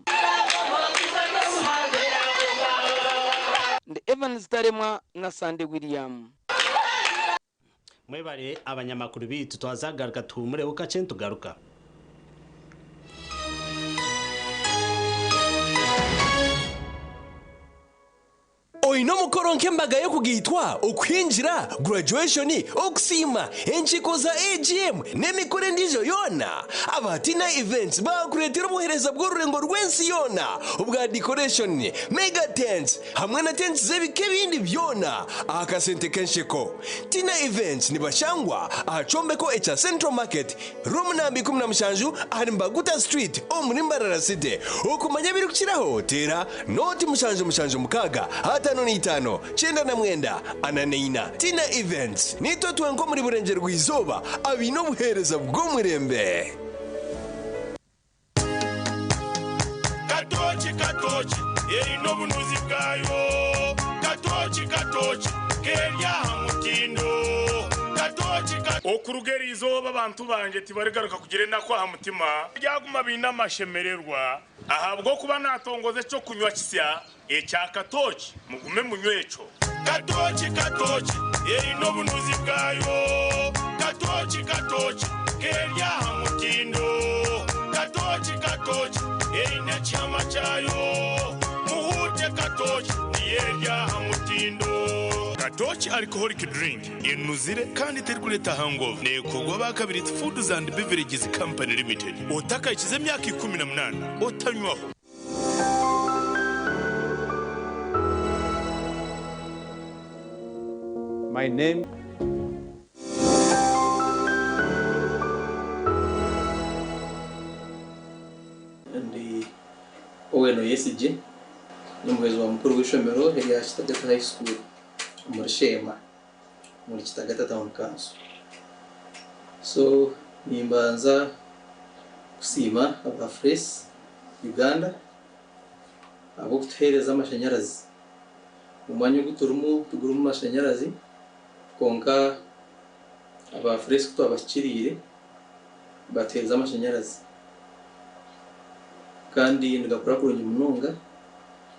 Evans Taremwa na Sande William
mwebare abanyamakuru bitu twazagaruka tumure ukace tugaruka
Oino mukoronke mbaga yo kugitwa ukwinjira graduation okusima enchiko za AGM nemikore ndijo yona abatina events bakuretera ubuhereza bw'ururengo rwensi yona ubwa decoration mega tents hamwe na tents zebike bindi byona akasente kensheko tina events nibashangwa achombeko echa Central Market room nambi 17 ari Mbaguta Street omurimbarara city ukumanya biri kukiraho tera noti mushanje mukaga hata no nitano chenda na mwenda ananeina tina events nito twenko muri burengero rw'izoba abino buhereza bwo murembe
katochi erino bunuzi bwayo katochi kerya hamutindo katochi okurugera izoba abantu banje tibarigaruka kugire nakwa hamutima ryaguma bina mashemererwa ahabwo kuba natongoze cyo kunywa kisya echa katochi mugume munywecho katochi erino bunuzi bwayo katochi kerya hamutindo katochi erina chama chayo muhute katochi yerya hamutindo katochi alcoholic drink inuzire kandi teri kuleta hangover nekogwa bakabiri Foods and Beverages Company Limited otaka ikize myaka 18 otanywaho.
My name
ndi Oweno Yesije n'umuyobozi wa mukuru w'ishomero ya Kitagata High School muri Shema muri Kitagata Town Council. So nimbanza kusima aba Fresh Uganda abo kutuhereza amashanyarazi umwanya guturumu tugurumu amashanyarazi konka aba Fresh twabashikirire bateza amashanyarazi kandi ndagakora kurungi munonga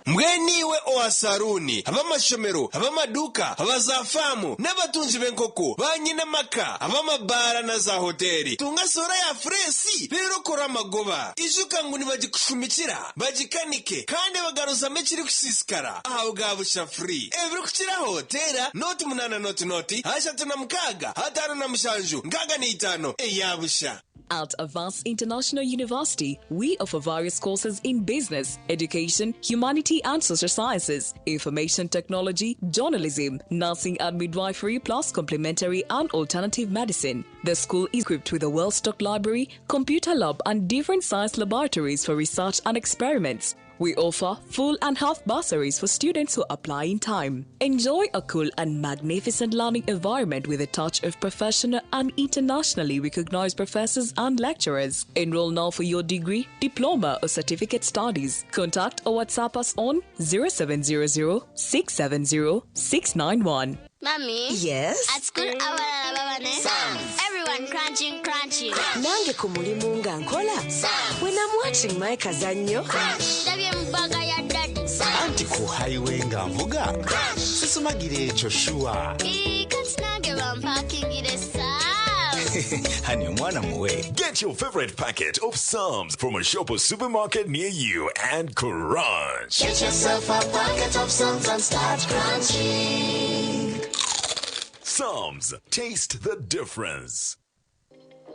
Mweniwe oasaruni abamashomero abamaduka abazafamu n'abatunzi b'enkoko banyina maka abamabara na za hoteli tunga sora ya Fresi rero kora magoba ijuka ngo nibagikushumikira bagikanike kandi bagaruza mekiri kusisikara aho gabusha free evri kukira hotela noti munana noti hashatu na mukaga hatano na mushanju ngaga ni 5 eyabusha.
At Avance International University, we offer various courses in business, education, humanity and social sciences, information technology, journalism, nursing and midwifery, plus complementary and alternative medicine. The school is equipped with a well-stocked library, computer lab and different science laboratories for research and experiments. We offer full and half bursaries for students who apply in time. Enjoy a cool and magnificent learning environment with a touch of professional and internationally recognized professors and lecturers. Enroll now for your degree, diploma or certificate studies. Contact or WhatsApp us on 0700 670 691.
Mommy?
Yes?
At school, everyone crunching.
Nange kumulimu nga nkola. When I'm watching my kazanyo.
Anti ku highway nga mvuga. Sisumagire echo shua. Honey, mwana muwe. Get your favorite packet of Psalms from a shop or supermarket near you and crunch.
Get yourself a packet of Psalms and start crunching.
Psalms, taste the difference.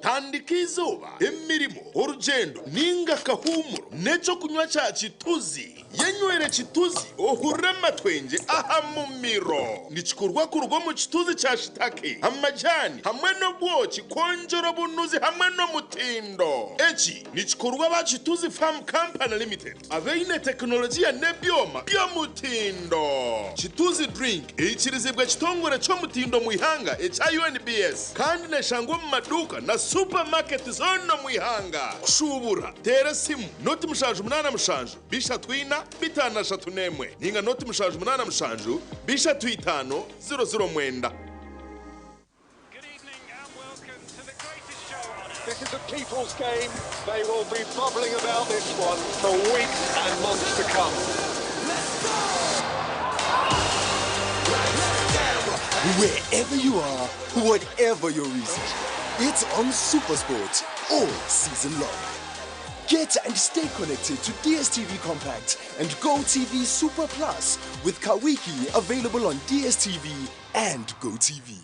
tandika izuba imirimo urugendo ninga kahumuro neco kunywa cha Kituzi yenywere Kituzi ohure matwenge aha mumiro nikikorwa ku rugo mu Kituzi cha Shitake amajani hamwe no bwoki konjoro bunuzi hamwe no mutindo eki nikikorwa ba Kituzi Farm Company Limited aveine teknolojia nebyoma byo mutindo Kituzi drink ikirizibwa kitongore cyo mutindo mu ihanga UNBS kandi neshangwa mu maduka na supermarket zono mu ihanga shubura tera simu noti mushanju 8 mushanju bisha twina bitana shatu nemwe ninga noti mushanju 8 mushanju bisha twitano 009.
This is a people's game. They will be bubbling about this one for weeks and months to come.
Wherever you are, whatever your reason, it's on SuperSport all season long. Get and stay connected to DSTV Compact and GoTV Super Plus with Kawiki available on DSTV and GoTV.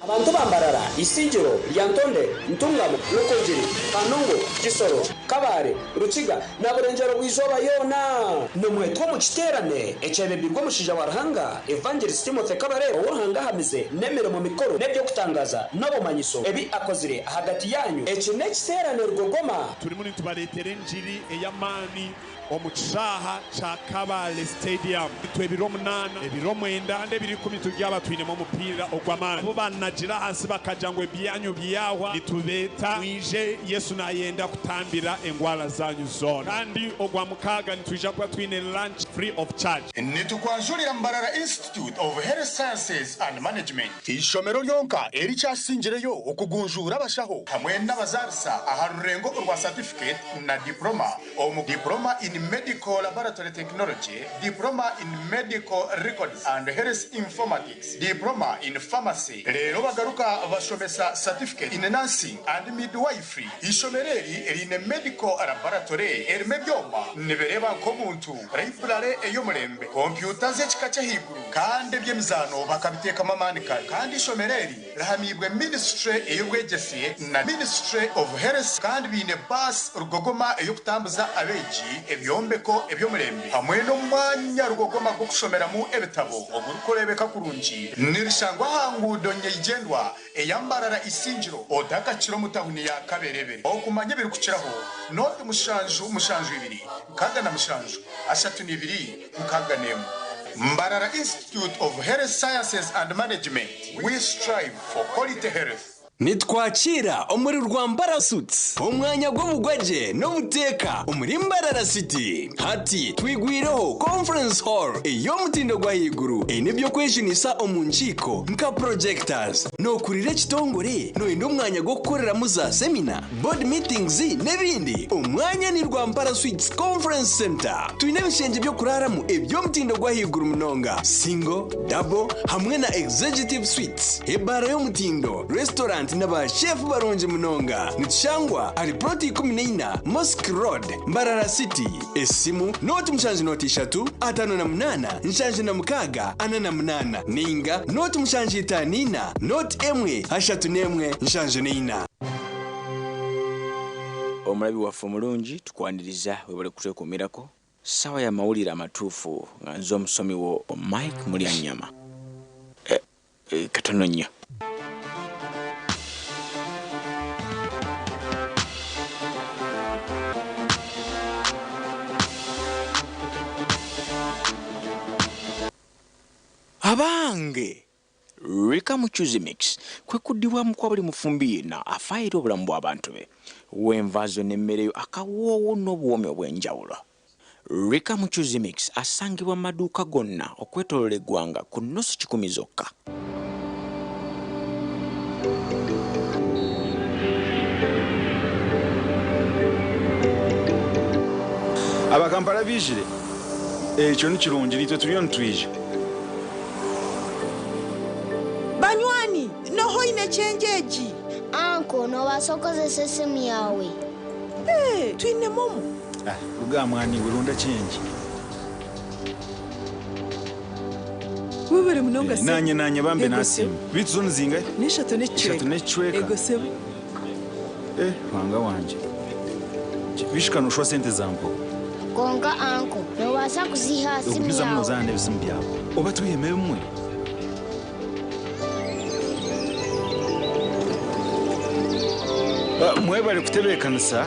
Abantu bambarara Isingiro Lyantonde Ntungamo Lokojiri Kanongo Kisoro Kabare Rukiga Naburengero Bwizoba yona nomwe two mu kiterane ecebebirwa mushija warhanga Evangelist Timothy Kabare warhanga hamize nemero mu mikoro nebyo kutangaza nabo manyiso ebi akozire hagati yanyu ekine kiterane rugogoma
turi muri tubaretere njiri eyamani omuchaha cha Kabale Stadium twebiro 8 ebiro 9 nde biri 10 tugyaba twinemo umupira ogwamana bo banajira hasi bakajangwe byanyu byahwa nitubeta mwije Yesu nayenda kutambira engwala zanyu zone kandi ogwamukaga nitwija kwa twine lunch free of charge
nitukwanjurira Mbarara Institute of Health Sciences and Management ishomero lyonka eri cyasingireyo okugunjura abashaho hamwe n'abazarisa aharurengo urwa certificate na diploma omu diploma in medical laboratory technology, diploma in medical records and health informatics, diploma in pharmacy. Lero bagaruka bashomesa certificate in nursing and midwifery. Ishomereri in medical laboratory erime byoma nebereba nkomuntu library eyomurembe computer z'ekikacha higuru kandi byemizano bakabiteka mamanika kandi ishomereri rahamibwe ministry eyobwegesiye na ministry of health kandi bine bus rugogoma eyokutambuza abeji yombeko ebyomurembe hamwe no mwanya rugogoma go kushomeramo ebitabo oburukorebeka kurungi nirishangwa hangudo nyegendwa eyambarara Isingiro odaka kiro mutahuni ya Kaberebere okumanya biri kukiraho note mushanju 2 kaga na mushanju 32 mukaga nemo Mbarara Institute of Health Sciences and Management, we strive for quality health.
Nitwakira omuri Rwambara Suits umwanya gw'ubugwaje no buteka umuri Mbarara City hati twigwireho conference hall iyo mutindo gwa yiguru nibyo kwejinisa omunjiko nka projectors no kurire kitongore no indi umwanya gwo gukorera muza seminar board meetings nebindi umwanya ni Rwambara Suits Conference Center twine bishenge byo kuraramo ibyo mutindo gwa yiguru munonga single double hamwe na executive suites ebara yo mutindo restaurant n'aba chef baronje munonga nitshangwa ari proti 14 Mosque Road Mbarara City esimu noti mshanje noti 3 58 nshanje na mukaga 88 ninga noti mshanje 5 noti emwe 34 nshanje 4
omulabi waffe mulungi tukwandiriza webale kuteekumirako sawa ya mawulire amatuufu nga nze omusomi wo Mike Mulyanyama katono nnyo abange Rika Muchuzi Mix kwe kudiwamu kwa buli mufumbi na afairo obulamu bw'abantu be wenvazo n'emmere akawoowo n'obuwomi obw'enjawulo. Rika Muchuzi Mix asangibwa mu maduuka gonna okwetooloola eggwanga ku nnusu 10 zokka.
Abakampala bijire ekyo ni kirungi nitwe tuliyo nitwija.
Banywani noho ine chenjeji
anko no basokozesa esimu yawe
twine momo
uga mwani wirunda chenji
webere munonga
se nanye bambe nasimu bitu zone zinga
neshatu necweka
ego sebo Wanga wanje. Bishikanushwa sente zampo.
Konka anko, nobasa kuziha simu
Ubiza
yawe.
muzande bisimu byabo. Oba tuyemeye mwe. Mwe bari kutebekanisa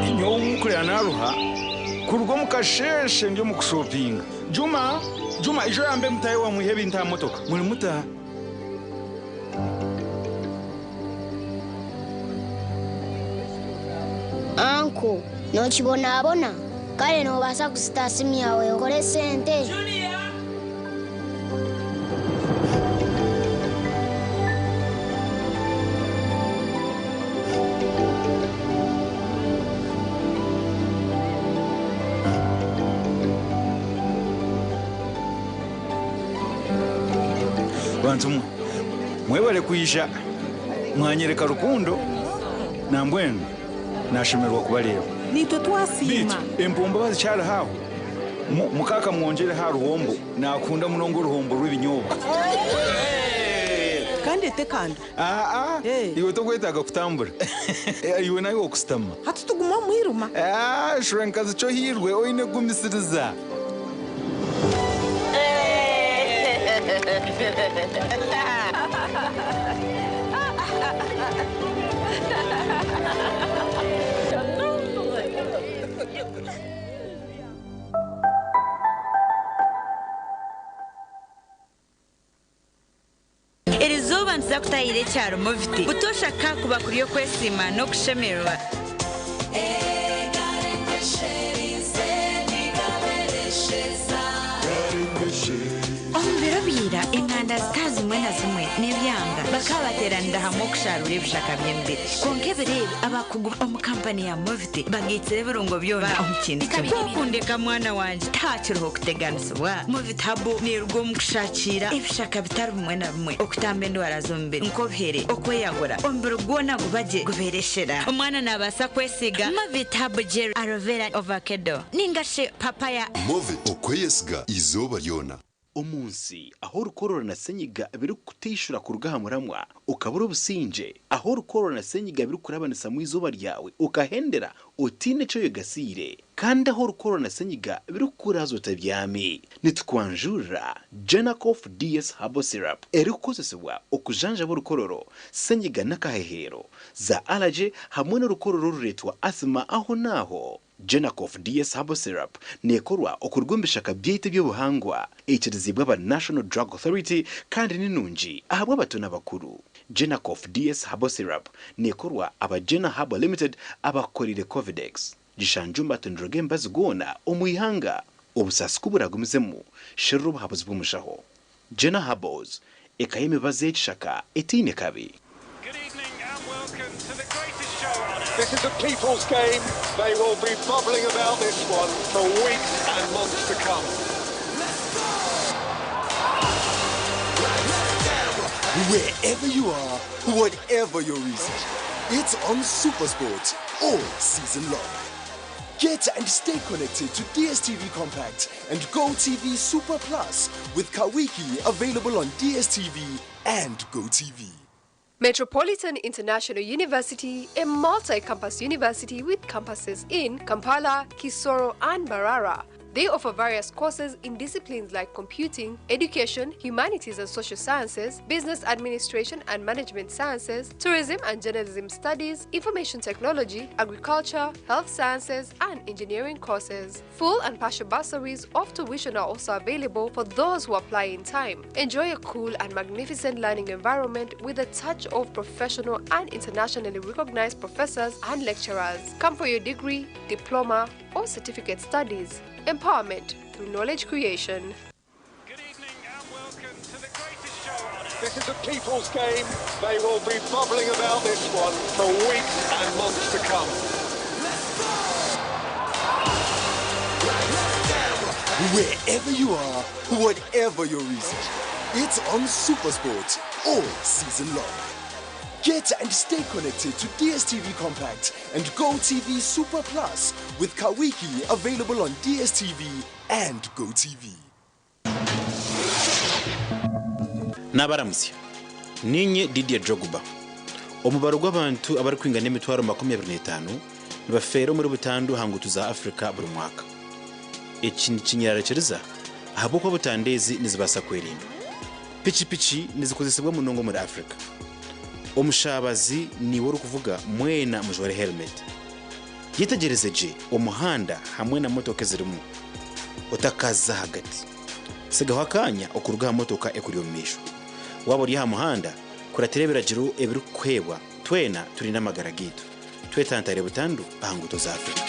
inyo umukurira naruha kurwo mukasheshe ndio mukushopinga. Juma ijo yambe mutaye wa muhebe nta motoka. Muri muta.
Anko, nokibonabona kale nobasa kusita simu yawe okole sente.
Bantu mwebale kuyisha mwanyereka rukundo nambwenu nashemerwa kubareba
nitwe twasima
empombo bazicyara haho mukaka mwongere ha ruhombo nakunda munongo ruhombo rw'ibinyobwa
kandi tekanda
iwe to kwetaga kutambura iwe nayo okusitama
hati tuguma mwiruma
shrenkazi cyo hirwe oine gumisiriza
iri zuba nziza kutayire cyaro mufite utoshaka kuba kuri yo kwesima no kushemerwa birabira inkanda zitazi zimwe na zimwe n'ibyanga bakabateranira hamwe kusharura ibishaka by'imbere konke bireba abakugu omukampani ya mufite bagitsire birungo byona omukintu ikabikundeka mwana wanje takiruho kuteganisibwa mufite habo nirwo mukushakira ibishaka bitari bimwe na bimwe okutambe ndwara zombere nko bihere okweyagura ombere gwona gubaje gubereshera omwana nabasa kwesiga mufite habo gel aloe vera avocado ningashe papaya
mufite okweyesiga izoba ryona
umunsi aho rukorora na senyiga biri kutishura ku rugahamuramwa ukabura ubusinje aho rukorora na senyiga biri kurabanisa mu izuba ryawe ukahendera utine cyo yogasire kandi aho rukorora na senyiga biri kurazo tabyame nitwanjura Genacof DS Herbal Syrup eri kukozesebwa okujanja bo rukororo senyiga nakahehero za allergy hamwe no rukororo ruretwa asthma aho naho Genacof DS Herbal Syrup nekorwa okurwumbisha kabyite by'ubuhangwa ekirizibwa ba National Drug Authority kandi ninungi ahabwa batona bakuru Genacof DS Herbal Syrup nekorwa aba Gena Herbal Limited abakorire Covidex gishanjumba tondroge mbazigona omuyihanga obusasi kuburagumizemu shirro bahabuzi bw'umushaho Gena Herbals ekayeme bazekishaka etine kabi.
This is a people's game. They will be bubbling about this one for weeks and months to come.
Wherever you are, whatever your reason, it's on SuperSport all season long. Get and stay connected to DSTV Compact and GoTV Super Plus with Kawiki available on DSTV and GoTV.
Metropolitan International University, a multi-campus university with campuses in Kampala, Kisoro, and Mbarara. They offer various courses in disciplines like computing, education, humanities and social sciences, business administration and management sciences, tourism and journalism studies, information technology, agriculture, health sciences, and engineering courses. Full and partial bursaries of tuition are also available for those who apply in time. Enjoy a cool and magnificent learning environment with a touch of professional and internationally recognized professors and lecturers. Come for your degree, diploma, or certificate studies. Empowerment through knowledge creation.
This is a people's game. They will be bubbling about this one for weeks and months to come.
Wherever you are, whatever your reason, it's on SuperSport all season long. Get and stay connected to DSTV Compact and GoTV Super Plus with Kawiki available on DSTV and GoTV.
Nabaramsya ninye Didier Drogba omubaro gw'abantu abari kwingana emitwaro 25 nibafeera muri butandu hangutu za Afrika buri mwaka. Eki nikinyarekereza ahabw'okuba butandezi nizibasa kwerinda. Pichi nizikozesebwa munongo muri Afrika. Omushabazi niwe uri kuvuga mwena mujware helmet. Yitegereze je omuhanda hamwe na motoka zirimu utakaza hagati. Sigaho akanya okuruga motoka ekuri omisho. Waba uri ha muhanda kuraterebera jiro ebiri kwebwa twena turi n'amagara gitu. Twetantare butandu ahanguto za Afrika.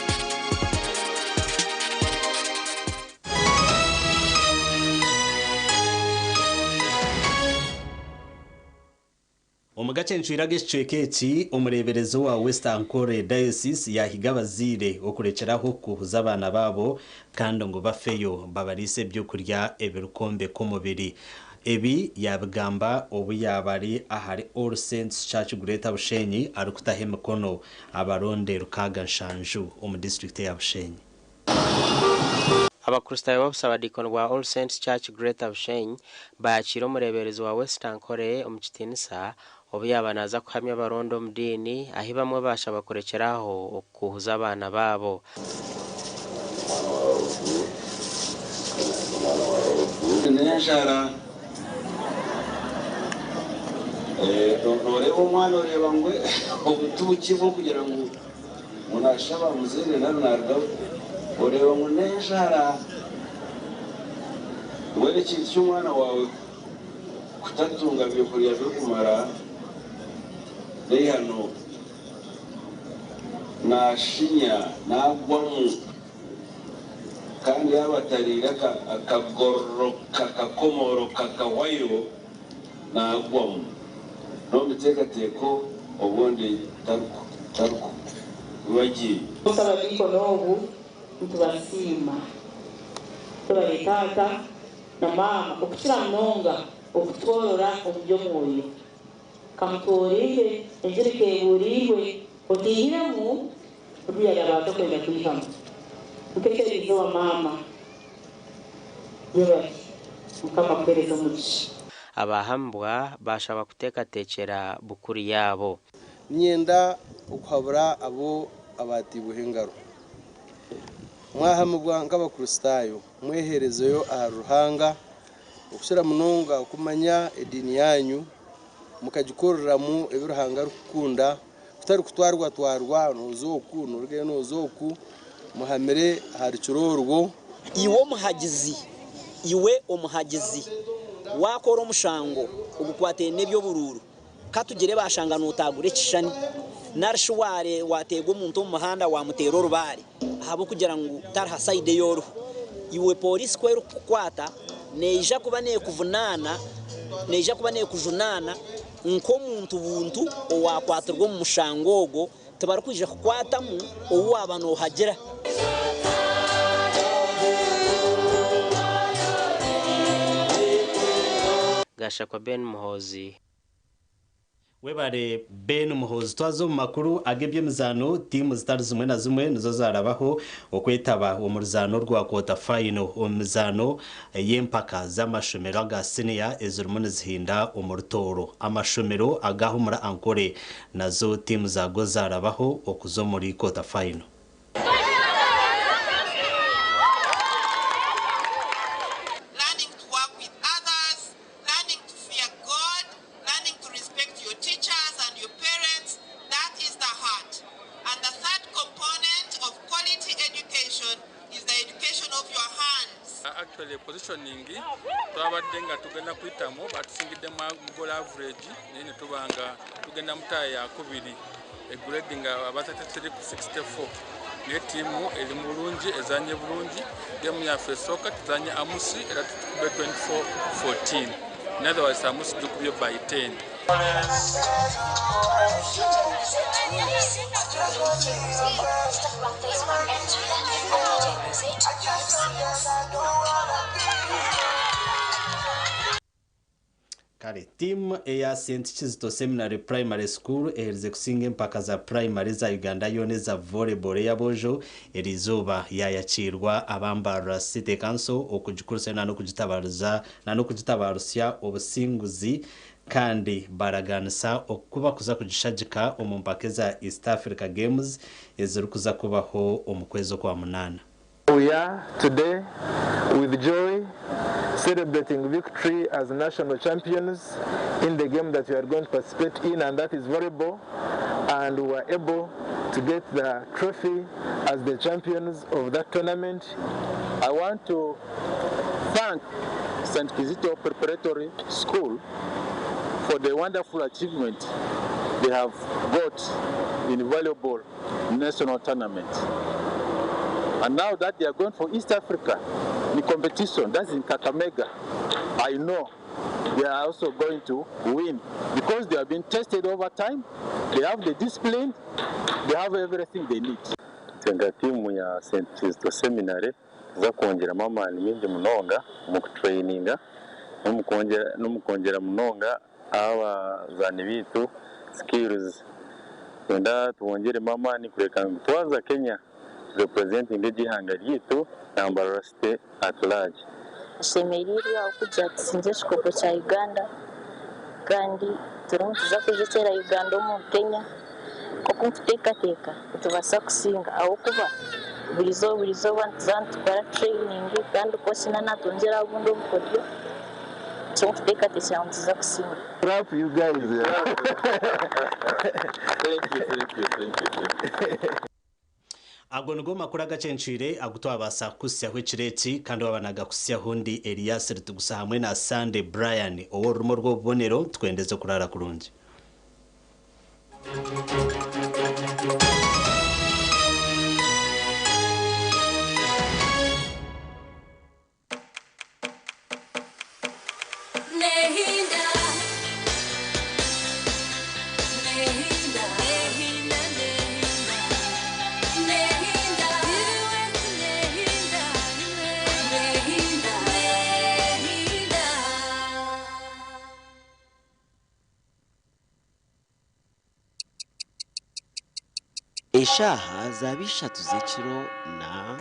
Omugace nchwirage chwekeci umureberezo wa Western Kore Diocese yahiga bazire okurekeraho kuhuza abana babo kandi ngo bafeyo babarise byo kurya ebirukombe kumubiri. Ebi yabigamba obu yabari ahari All Saints Church Greater Bushenyi arukutahe mikono abaronde rukaga nshanju mu district ya Bushenyi.
Abakristayo b'abusaba dikon wa All Saints Church Greater Bushenyi bayakira umureberezo wa Western Kore omukitinisa obu yabanaza kuhamya abarondo mudini ahi bamwe basha bakurekeraho okuhuza abana babo.
Nenshara noreba umwana ureba ngwe obutubukivu kugira ngo munashaba muzire narunarga ureba ngo nenshara wele kintu cy'umwana wawe kutatunga byokurya byo kumara hano nashinya nagwamu kandi yabatarira akagororo kakakomoro kakawayo nagwamu no mitekateko obundi taruko wagiye
usaba diko nobu ntubasima turaritata na mama okukira mnonga okutworora omubyo moyo kamutorihe enjirike buriwe otihiremu ruya yabato kwenda kuyihamu ukekerizo wa mama yebaki mukama kupereza mugisha.
Abahambwa bashaba kutekatekera bukuri yabo
myenda ukhabura abo abatibuhengaro mwahamubwa nk'abakristayo mweherezeyo aharuhanga okushira munonga okumanya edini yanyu mukagikoreramu ebiruhanga rukunda kutari kutwarwa nozoku norge nozoku muhamire hari kirorwo
iwo muhagizi iwe omuhagizi wakora omushango ogukwate nebyo bururu katugire bashanga notagure kishani narshware watego umuntu mu muhanda wa mutero rubari habo kugira ngo tarha side yoru iwe police kwero kukwata neija kuba ne kuvunana neija kuba ne kujunana nko muntu buntu owakwatirwa mu mushangogo tabara kwija kukwatamu owo abano hagera.
Gasha kwa Ben Muhozi
webare Ben Muhozi twazo mu makuru agebye mizano timu zitari zimwe na zimwe nizo zarabaho okwetaba umuzano rwa quarter final umuzano yempaka z'amashomero aga senior ezurumune zihinda umurutoro amashomero agahumura ankore nazo timu zago zarabaho okuzo muri quarter final.
Positioning twabadenga tugenda kuitamo batusingide mu goal average nene tubanga tugenda mutaya yakubiri grading abatatse ku 64 ne timu eri mulungi ezanye bulungi game ya fesoka tuzanye amusi era tukube 24-14 in other words amusi tukubye by 10.
Kare team ya St. Kizito Seminary Primary School eherize kusinga empaka za primary za Uganda yone za volleyball ya bojo erizoba yayacirwa abambara City Council okujikurusana no kugitabaruza no kugitabarusya obusinguzi kandi baraganisa okuba kuza kugishagika omu mpaka za East Africa Games eziri kuza kubaho omu kwezi kwa munana.
We are today with joy celebrating victory as national champions in the game that we are going to participate in, and that is volleyball, and we were able to get the trophy as the champions of that tournament.
I want to thank St. Kizito Preparatory School for the wonderful achievement they have got in volleyball national tournament. And now that they are going for East Africa, the competition, that's in Kakamega, I know they are also going to win because they have been tested over time, they have the discipline, they have everything they need.
Tenga timu ya St. Kizito Seminary za kongera mamani mingi munonga mu traininga no mukongera munonga aba zani bitu skills wenda tuongere mamani kureka twaza Kenya representing igihanga ryitu nambara state at large.
Shemeriri akuja tsinze shikopo cha Uganda kandi turumutiza kujekera Uganda mu Kenya koko mfiteka utubasa kusinga aho kuba bulizo bantu para training kandi ko sinana tongera bundo bukodyo cyo mfiteka tishyanziza kusinga.
Clap you guys.
Thank you.
Ago nugo makuru agacencire agutwabasa kusyaho ikireti kandi wabanaga kusyaho ndi Elias ritugusa hamwe na Sunday Brian owo rumo rwo bonero twendeze kurara kurungi.
Eshaha zabishatu z'ekiro na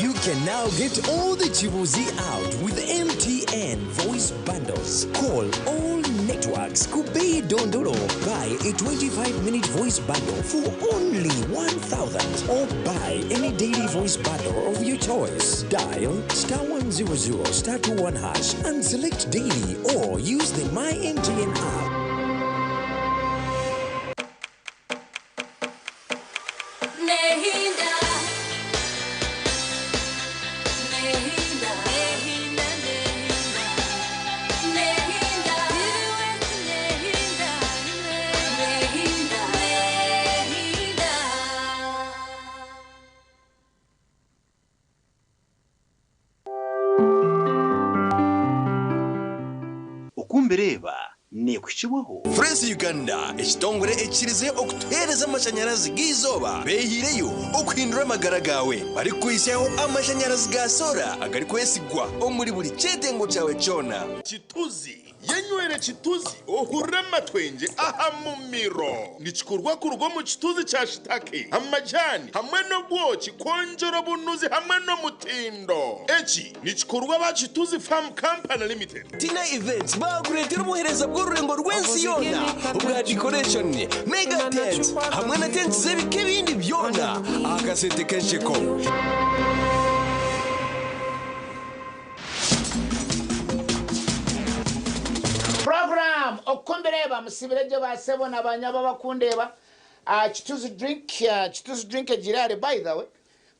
You can now get all the Kituzi out with MTN voice bundles. Call all networks. Kubei Dondolo. Buy a 25-minute voice bundle for only 1,000. Or buy any daily voice bundle of your choice. Dial *100 *21# and select daily or use the My MTN app.
Okumbereba nekushiwaho
Fresh Uganda ekitongore ekirize okutereza amashanyarazi gizoba behireyo okuhindura amagara gawe bari kuyisyaho amashanyarazi ga sola agari kwesigwa omuri buli kyetengo cyawe cyona.
Kituzi yenywere Kituzi ohurra amatwenge aha mumiro nikikorwa ku rugo mu Kituzi cya Shitake amajani hamwe no bwoki konjoro bunuzi hamwe no mutindo eki nikikorwa ba Kituzi Farm Company Limited.
Tina Events baguretera umuhereza bw'ururengo rw'ensi yona ubwa decoration mega tent hamwe na tent z'ebike bindi byona akasente kensheko.
Program okumbereba musibireje basebo nabanyaba bakundeba Kituzi drink ejirare by the way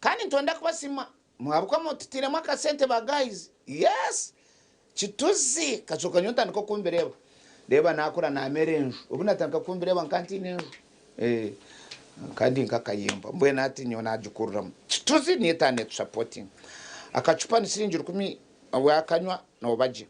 kandi ntonda kubasima mwabuka mutitire mwaka sente ba guys yes Kituzi kachoka nyonta niko kumbereba reba nakura na merenju ubunatanga kumbereba nkantine kandi nkakayimba mbwe nati nyona ajukurura Kituzi ni etane supporting akachupa ni siringi 10 wakanywa no baje